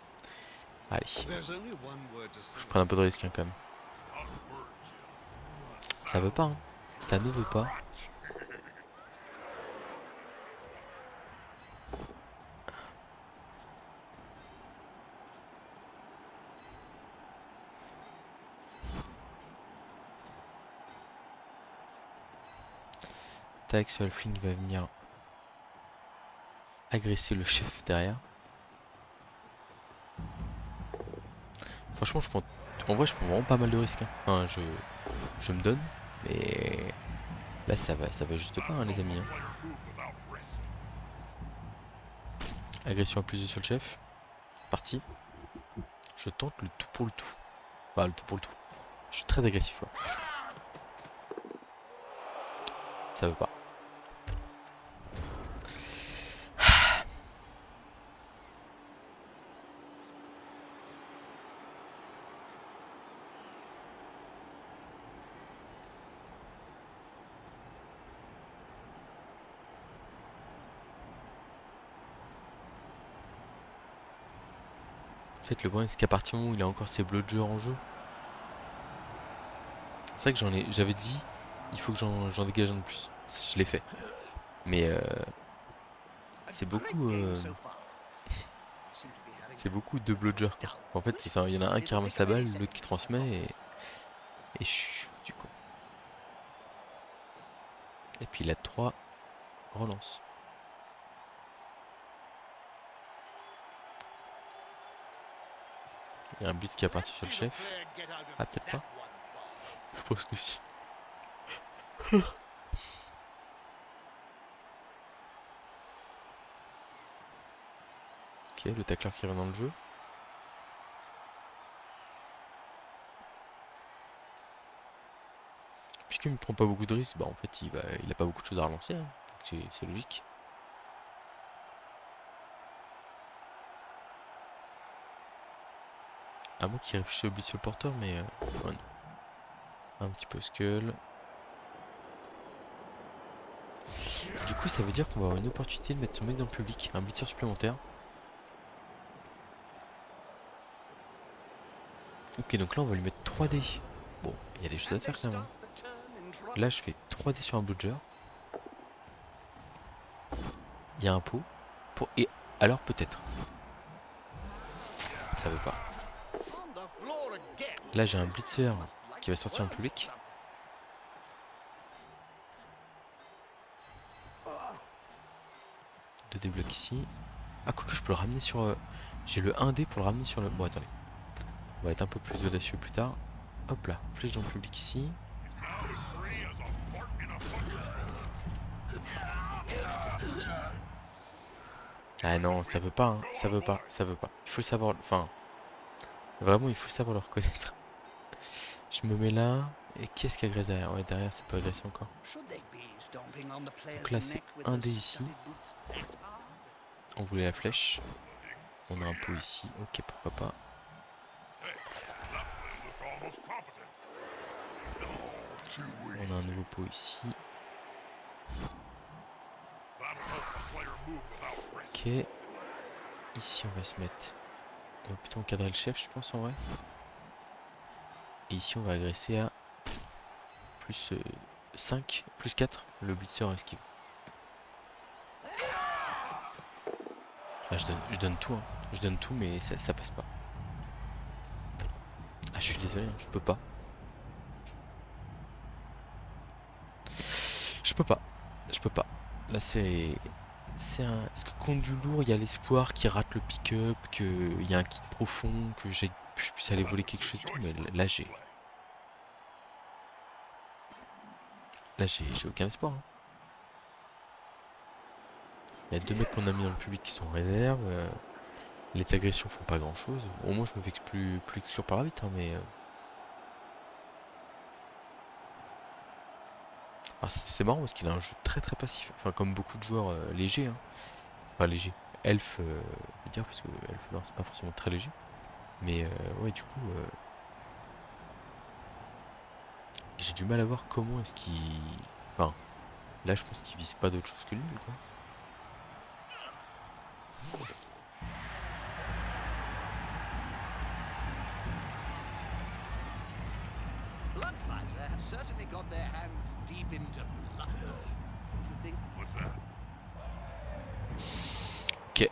[SPEAKER 1] Allez. Je prends un peu de risque hein, quand même. Ça veut pas, hein. Ça ne veut pas. Tac, ce halfling va venir agresser le chef derrière. Franchement, je prends... En vrai, je prends vraiment pas mal de risques. Hein. Enfin, je me donne, mais là, ça va juste pas, hein, les amis. Hein. Agression à plus de sur le chef. Parti. Je tente le tout pour le tout. Enfin, le tout pour le tout. Je suis très agressif. Là. Ça veut pas. En fait, le problème, c'est qu'à partir du moment où il a encore ses bludgers en jeu, c'est vrai que j'avais dit, il faut que j'en dégage un de plus. Je l'ai fait. Mais c'est beaucoup, c'est beaucoup de bludgers quoi. En fait, il y en a un qui ramasse la balle, l'autre qui transmet et je suis foutu quoi. Et puis il a 3 relances. Il y a un blitz qui est parti sur le chef. Ah, peut-être pas. Je pense que si. Ok, le tacleur qui revient dans le jeu. Puis comme il prend pas beaucoup de risques, bah en fait il a pas beaucoup de choses à relancer, hein. C'est logique. À moins qu'il réfléchisse au blitz sur le porteur, mais ouais, non. Un petit peu skull. Du coup ça veut dire qu'on va avoir une opportunité de mettre son mec dans le public, un blitzer supplémentaire. Ok, donc là on va lui mettre 3D. Bon, il y a des choses à
[SPEAKER 2] And they
[SPEAKER 1] faire quand même, hein.
[SPEAKER 2] start the turn in front.
[SPEAKER 1] Là je fais 3D sur un bludger. Il y a un pot. Et alors peut-être. Ça veut pas.
[SPEAKER 2] On the floor again.
[SPEAKER 1] Là j'ai un blitzer
[SPEAKER 2] Must like
[SPEAKER 1] qui va sortir en
[SPEAKER 2] worms
[SPEAKER 1] public.
[SPEAKER 2] something.
[SPEAKER 1] Deux déblocs ici. Ah, quoi que je peux le ramener sur... J'ai le 1D pour le ramener sur le... Bon, attendez. On va être un peu plus audacieux plus tard. Hop là, flèche dans le public ici.
[SPEAKER 3] He's now as free as a fart in a butcher store.
[SPEAKER 1] Ah non, ça veut pas, hein. Ça veut pas, ça veut pas. Il faut savoir... Enfin... Vraiment, il faut savoir le reconnaître. Je me mets là. Et qui est-ce qui agresse derrière? Ouais, derrière, c'est pas agressé encore.
[SPEAKER 2] Should they be stomping on the player's
[SPEAKER 1] là, c'est
[SPEAKER 2] neck with
[SPEAKER 1] un
[SPEAKER 2] those
[SPEAKER 1] dé ici.
[SPEAKER 2] studded boots that hard?
[SPEAKER 1] On voulait la flèche. On a un pot ici. Ok, pourquoi pas.
[SPEAKER 3] Hey, that player looked almost competent. No, too
[SPEAKER 1] On a un
[SPEAKER 3] easy.
[SPEAKER 1] nouveau pot ici.
[SPEAKER 3] That helps a player move without risk.
[SPEAKER 1] Ok. Ici, on va se mettre... On va plutôt encadrer le chef, je pense, en vrai. Et ici, on va agresser à plus 5, plus 4, le blitzer esquive. Ah, je donne tout, hein. Je donne tout, mais ça passe pas. Ah, je suis désolé, hein, je peux pas. Je peux pas. Je peux pas. Là, c'est un... Est-ce que contre du lourd, il y a l'espoir qu'il rate le pick-up, qu'il y a un kick profond, que je puisse aller voler quelque chose et tout, mais là, j'ai aucun espoir, hein. Il y a deux mecs qu'on a mis dans le public qui sont en réserve. Les agressions font pas grand chose. Au moins, je me fais plus exclure par l'arbitre, hein, mais... Ah, c'est marrant parce qu'il a un jeu très très passif. Enfin, comme beaucoup de joueurs légers, hein. Enfin, légers. Elf, je veux dire, parce que Elf, non, c'est pas forcément très léger. Mais ouais, du coup, j'ai du mal à voir comment est-ce qu'il... Enfin, là, je pense qu'il vise pas d'autre chose que lui, quoi.
[SPEAKER 2] Bloodfighter have certainly got their hands deep into blood. You think
[SPEAKER 3] What's that?
[SPEAKER 1] Ok.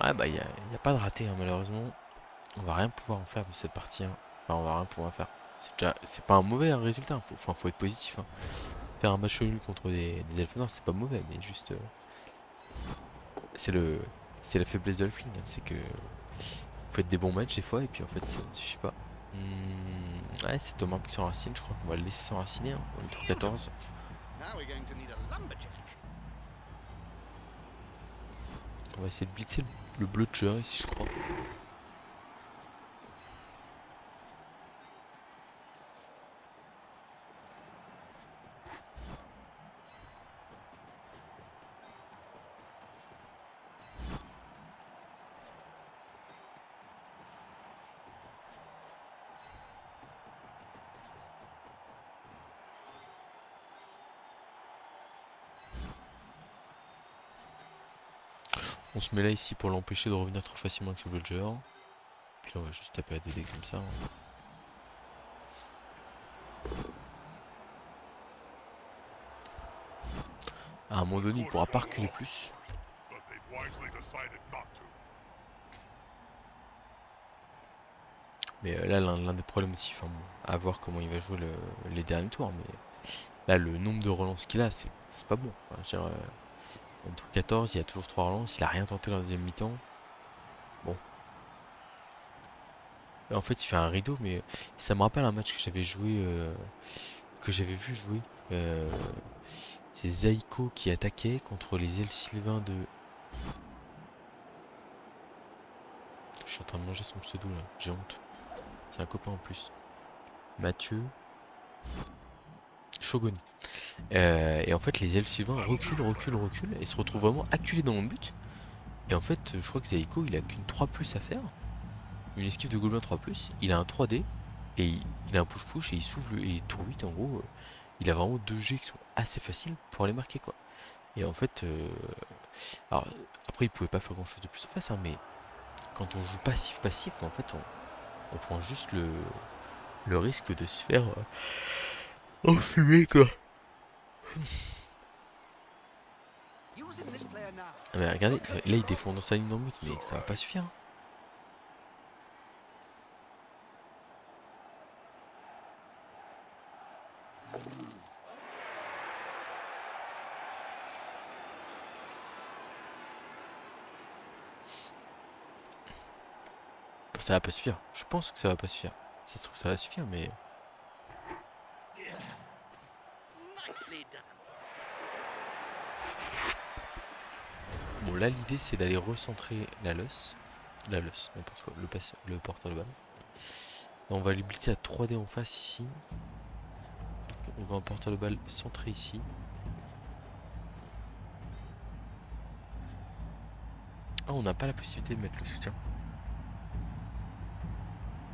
[SPEAKER 1] Ouais, bah, y a pas de raté, hein, malheureusement. On va rien pouvoir en faire de cette partie, hein. Enfin, on va rien pouvoir en faire. C'est pas un mauvais résultat, hein. Faut être positif, hein. Faire un match nul contre des Elfes noirs, c'est pas mauvais, mais juste... c'est la faiblesse de Elfling, hein. C'est que... Vous faites des bons matchs des fois, et puis en fait, ça ne suffit pas. Ouais, c'est Thomas qui s'enracine, je crois qu'on va le laisser s'enraciner, hein. On est tour 14.
[SPEAKER 2] now we're going to need a lumberjack?
[SPEAKER 1] On va essayer de blitzer le bludger ici, je crois. On se met là ici pour l'empêcher de revenir trop facilement avec ce bludger. Puis là, on va juste taper à DD comme ça, hein. À un moment donné, il pourra pas reculer plus.
[SPEAKER 3] But they've wisely decided not to.
[SPEAKER 1] Mais là, l'un des problèmes aussi, enfin bon, à voir comment il va jouer les derniers tours. Mais Là, le nombre de relances qu'il a, c'est pas bon. Enfin, je veux dire, entre 14, il y a toujours 3 relances. Il a rien tenté dans la deuxième mi-temps. Bon. Et en fait, il fait un rideau, mais ça me rappelle un match que j'avais joué, que j'avais vu jouer. Euh, c'est Zaiko qui attaquait contre les ailes Sylvain de. Je suis en train de manger son pseudo là, j'ai honte. C'est un copain en plus. Mathieu. Shogoni. Et en fait, les elfes Sylvain reculent et se retrouvent vraiment acculés dans mon but. Et en fait, je crois que Zaiko il a qu'une 3 plus à faire. Une esquive de gobelin 3 plus. Il a un 3D et il a un push-push et il s'ouvre et tour 8 en gros. Il a vraiment 2 G qui sont assez faciles pour aller marquer quoi. Et en fait, alors après il pouvait pas faire grand chose de plus en face, hein, mais quand on joue passif, en fait on prend juste le risque de se faire enfumer quoi.
[SPEAKER 2] Using this player now.
[SPEAKER 1] Ah, mais regardez, là il défend dans sa ligne dans le but, mais ça va pas suffire. Hein. Ça va pas suffire. Je pense que ça va pas suffire. Ça se trouve ça va suffire, mais
[SPEAKER 2] Nicely done.
[SPEAKER 1] bon là l'idée c'est d'aller recentrer n'importe quoi, le porteur de balle. Là, on va aller blitzer à 3D en face ici. On va un porteur de balle centré ici. Ah, on n'a pas la possibilité de mettre le soutien.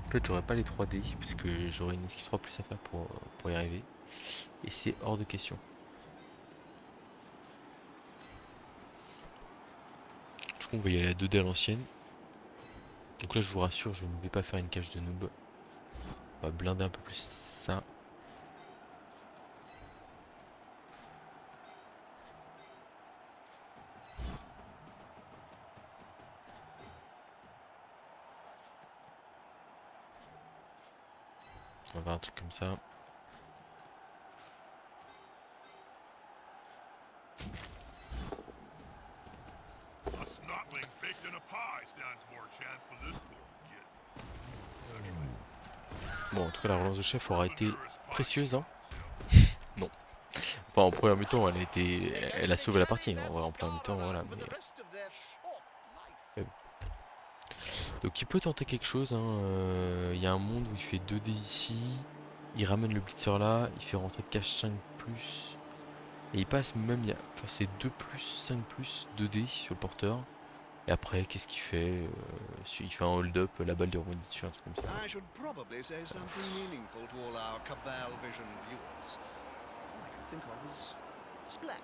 [SPEAKER 1] En fait, j'aurais pas les 3D puisque j'aurais une esquive 3 plus à faire pour y arriver. Et c'est hors de question. Du coup, on va y aller à 2D à l'ancienne. Donc là, je vous rassure, je ne vais pas faire une cage de noob. On va blinder un peu plus ça. On va faire un truc comme ça.
[SPEAKER 3] A snotling baked in a pie stands more chance than this poor kid.
[SPEAKER 1] Bon, en tout cas, la relance de chef aura été
[SPEAKER 3] There is
[SPEAKER 1] précieuse, hein. Non. Enfin, en première mi-temps, elle a sauvé la partie. Hein. En première mi-temps, voilà.
[SPEAKER 2] For
[SPEAKER 1] Mais,
[SPEAKER 2] the rest of their short life.
[SPEAKER 1] donc, il peut tenter quelque chose. Hein. Il y a un monde où il fait 2D ici. Il ramène le blitzer là. Il fait rentrer cache 5 plus. Et il passe même. Enfin, c'est 2 plus, 5 plus, 2D sur le porteur. Et après, qu'est-ce qu'il fait Il fait un hold-up. La balle lui rebondit dessus, un truc comme ça.
[SPEAKER 2] I should probably say something meaningful to all our Cabal Vision viewers. All I can think of is Splat.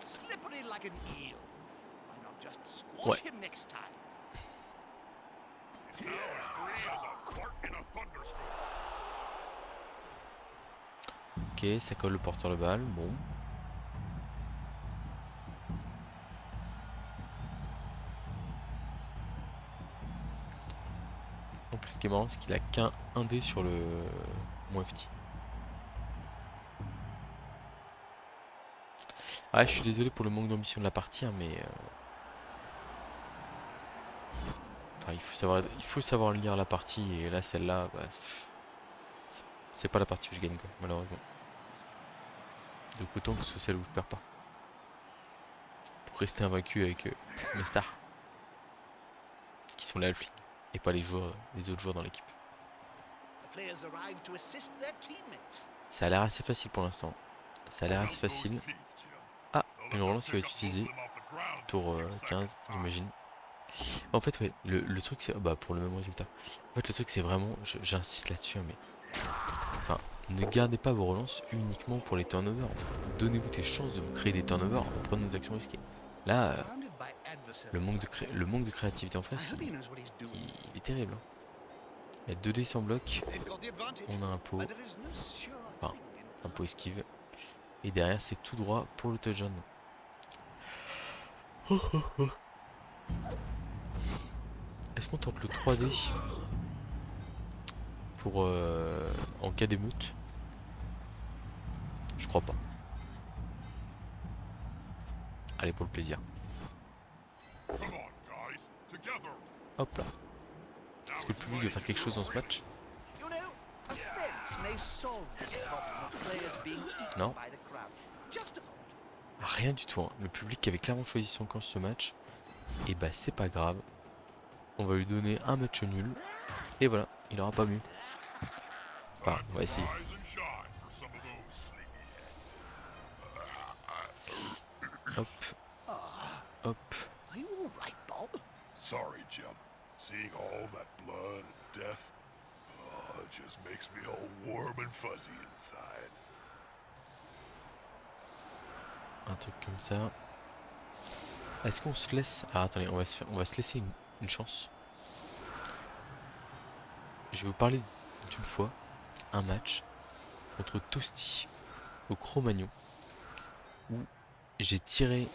[SPEAKER 2] Slippery like an eel. Why not just squash him next time?
[SPEAKER 3] It's now as free as a fart in a thunderstorm.
[SPEAKER 1] Ok, ça colle le porteur de balle. Bon. En plus, ce qui est marrant, c'est qu'il a qu'un 1D sur le FT. Ah, je suis désolé pour le manque d'ambition de la partie, hein, mais enfin, il faut savoir lire la partie. Et là, celle-là, bah, c'est pas la partie où je gagne, quoi, malheureusement. Donc autant que ce soit celle où je perds pas. Pour rester invaincu avec mes stars, qui sont les halflings, et pas les autres joueurs dans l'équipe.
[SPEAKER 2] The players arrive to assist their teammates.
[SPEAKER 1] Ça a l'air assez facile pour l'instant. Ça a l'air assez facile. Ah, une relance qui va être utilisée. Tour 15, j'imagine. En fait, ouais, le truc c'est. Bah, pour le même résultat. En fait, le truc c'est vraiment. J'insiste là-dessus, hein, mais. Enfin, ne gardez pas vos relances uniquement pour les turnovers. En fait. Donnez-vous des chances de vous créer des turnovers en prenant des actions risquées. Là,
[SPEAKER 2] Surrounded by adversaries.
[SPEAKER 1] le manque de créativité en
[SPEAKER 2] I
[SPEAKER 1] face,
[SPEAKER 2] hope he knows what he's doing.
[SPEAKER 1] il est terrible. Hein. Il y a 2D sans bloc.
[SPEAKER 2] They've got the advantage.
[SPEAKER 1] On a un pot.
[SPEAKER 2] But there is no sure
[SPEAKER 1] Enfin,
[SPEAKER 2] thing in
[SPEAKER 1] un pot esquive. Et derrière, c'est tout droit pour le touchdown. Est-ce qu'on tente le 3D pour en cas d'émeute? Je crois pas. Allez, pour le plaisir.
[SPEAKER 3] Come on, guys. Together.
[SPEAKER 1] Hop là. Est-ce que le public veut faire quelque chose dans ce match?
[SPEAKER 2] You know, a fence may solve this problem of players being eaten
[SPEAKER 1] Non.
[SPEAKER 2] by the crowd. Just a thought.
[SPEAKER 1] Rien du tout. Hein. Le public avait clairement choisi son camp sur ce match. Et bah c'est pas grave. On va lui donner un match nul. Et voilà, il aura pas mieux. Enfin, on va essayer.
[SPEAKER 3] Rise and shine for some of those sleepy heads.
[SPEAKER 1] Hop. Hop.
[SPEAKER 2] Are you all right, Bob?
[SPEAKER 3] Sorry, Jim. Seeing all that blood and death, it just makes me all warm and fuzzy inside.
[SPEAKER 1] Un truc comme ça. Est-ce qu'on se laisse... Ah attendez, on va se laisser une chance. Je vais vous parler d'une fois un match contre Toasty au Cro-Magnon où j'ai tiré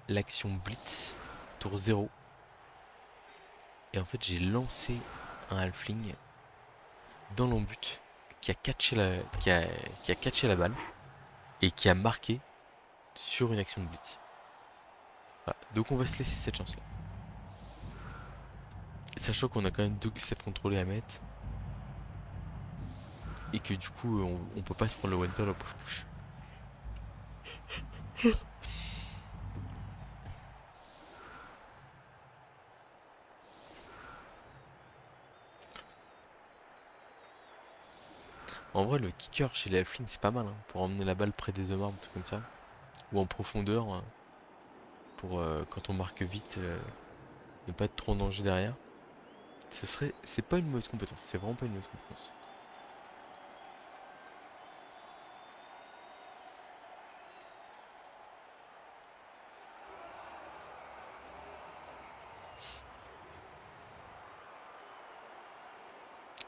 [SPEAKER 1] l'action Blitz tour 0 et en fait j'ai lancé un halfling dans l'embut qui a catché la balle et qui a marqué sur une action de Blitz. Voilà. Donc on va se laisser cette chance là. Sachant qu'on a quand même 2 glissettes contrôlées à mettre. Et que du coup on peut pas se prendre le one-turn au push-push. En vrai le kicker chez les halflings c'est pas mal hein, pour emmener la balle près des hommes armes, truc comme ça. Ou en profondeur hein, pour quand on marque vite ne pas être trop en danger derrière. C'est pas une mauvaise compétence, c'est vraiment pas une mauvaise compétence.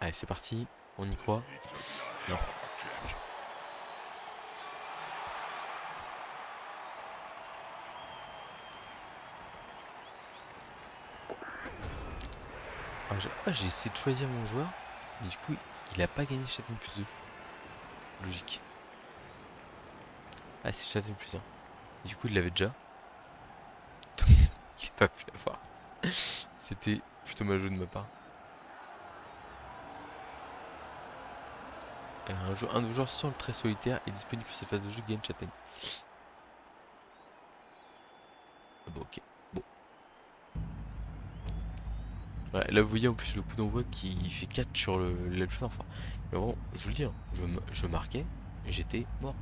[SPEAKER 1] Allez c'est parti, on y croit.
[SPEAKER 3] Needs to be a hell of a kick.
[SPEAKER 1] J'ai essayé de choisir mon joueur, mais du coup il a pas gagné Châtaigne plus 2. Logique. Ah c'est Châtaigne plus 1. Et du coup il l'avait déjà. Il a pas pu l'avoir. C'était plutôt mal joué de ma part. Un de vos joueurs sans le trait solitaire est disponible pour cette phase de jeu, gagne Châtaigne. Ah bon ok. Bon. Voilà, là vous voyez en plus le coup d'envoi qui fait 4 sur l'elfe. Enfin, mais vraiment, je vous le dis, hein, je marquais et j'étais mort.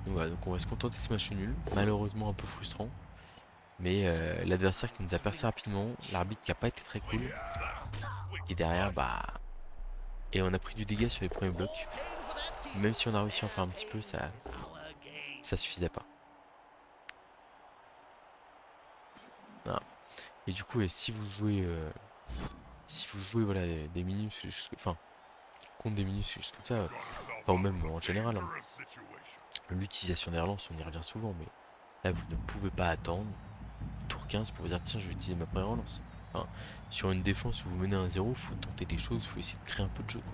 [SPEAKER 1] Donc voilà, donc on va se contenter de ce match nul. Malheureusement un peu frustrant. Mais l'adversaire qui nous a percé rapidement, l'arbitre qui a pas été très cool. Et derrière, bah... Et on a pris du dégât sur les premiers blocs. Même si on a réussi à en faire un petit peu, ça suffisait pas. Voilà. Et du coup, si vous jouez voilà, des minus, enfin, contre des minus, juste comme ça, enfin, ou même en général, hein, l'utilisation des relances, on y revient souvent, mais là, vous ne pouvez pas attendre tour 15 pour vous dire, tiens, je vais utiliser ma première relance. Enfin, sur une défense où vous menez un 0, il faut tenter des choses, il faut essayer de créer un peu de jeu, quoi.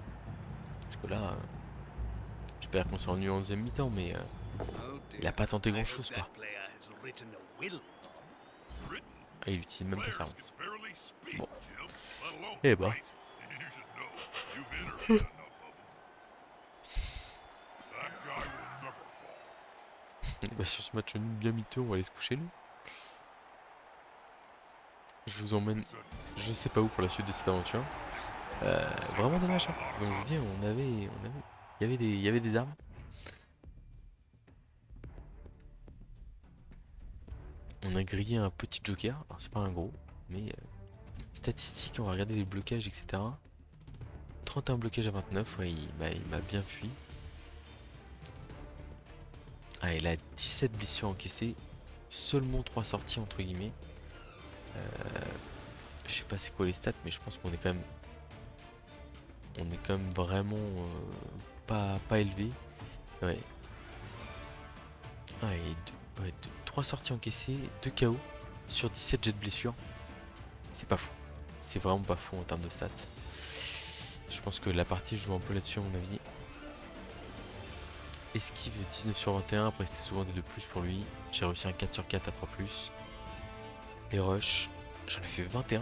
[SPEAKER 1] Parce que là, j'espère qu'on s'est ennuyé en deuxième mi-temps, mais il a pas tenté grand chose, quoi. Ah, il utilise même pas sa relance. Bon. Eh bah. Bah sur ce match nul bien miteux, on va aller se coucher nous. Je vous emmène je sais pas où pour la suite de cette aventure. Vraiment dommage hein. Donc je vous dis il y avait des armes. On a grillé un petit joker, alors c'est pas un gros, mais statistiques, on va regarder les blocages, etc. 31 blocages à 29, ouais, il m'a bien fui. Ah, il a 17 blessures encaissées, seulement 3 sorties entre guillemets. Je sais pas c'est quoi les stats, mais je pense qu'on est quand même vraiment pas élevé. Ouais. Ah, et 3 sorties encaissées, 2 KO sur 17 jets de blessure. C'est pas fou. C'est vraiment pas fou en termes de stats. Je pense que la partie joue un peu là-dessus à mon avis. Esquive 19 sur 21, après c'était souvent des 2 plus pour lui. J'ai réussi un 4 sur 4 à 3 plus. Et rush, j'en ai fait 21.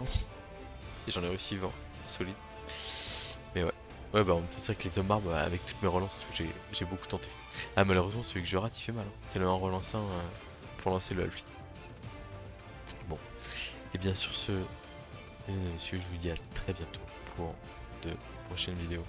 [SPEAKER 1] Et j'en ai réussi 20, solide. Mais ouais. Ouais bah en même temps c'est vrai que les hommes arbres, avec toutes mes relances et tout, j'ai beaucoup tenté. Ah malheureusement celui que je rate il fait mal. Hein. C'est le 1 relance 1 pour lancer le halfling. Bon. Et bien sur ce, mesdames et messieurs, je vous dis à très bientôt pour de prochaines vidéos.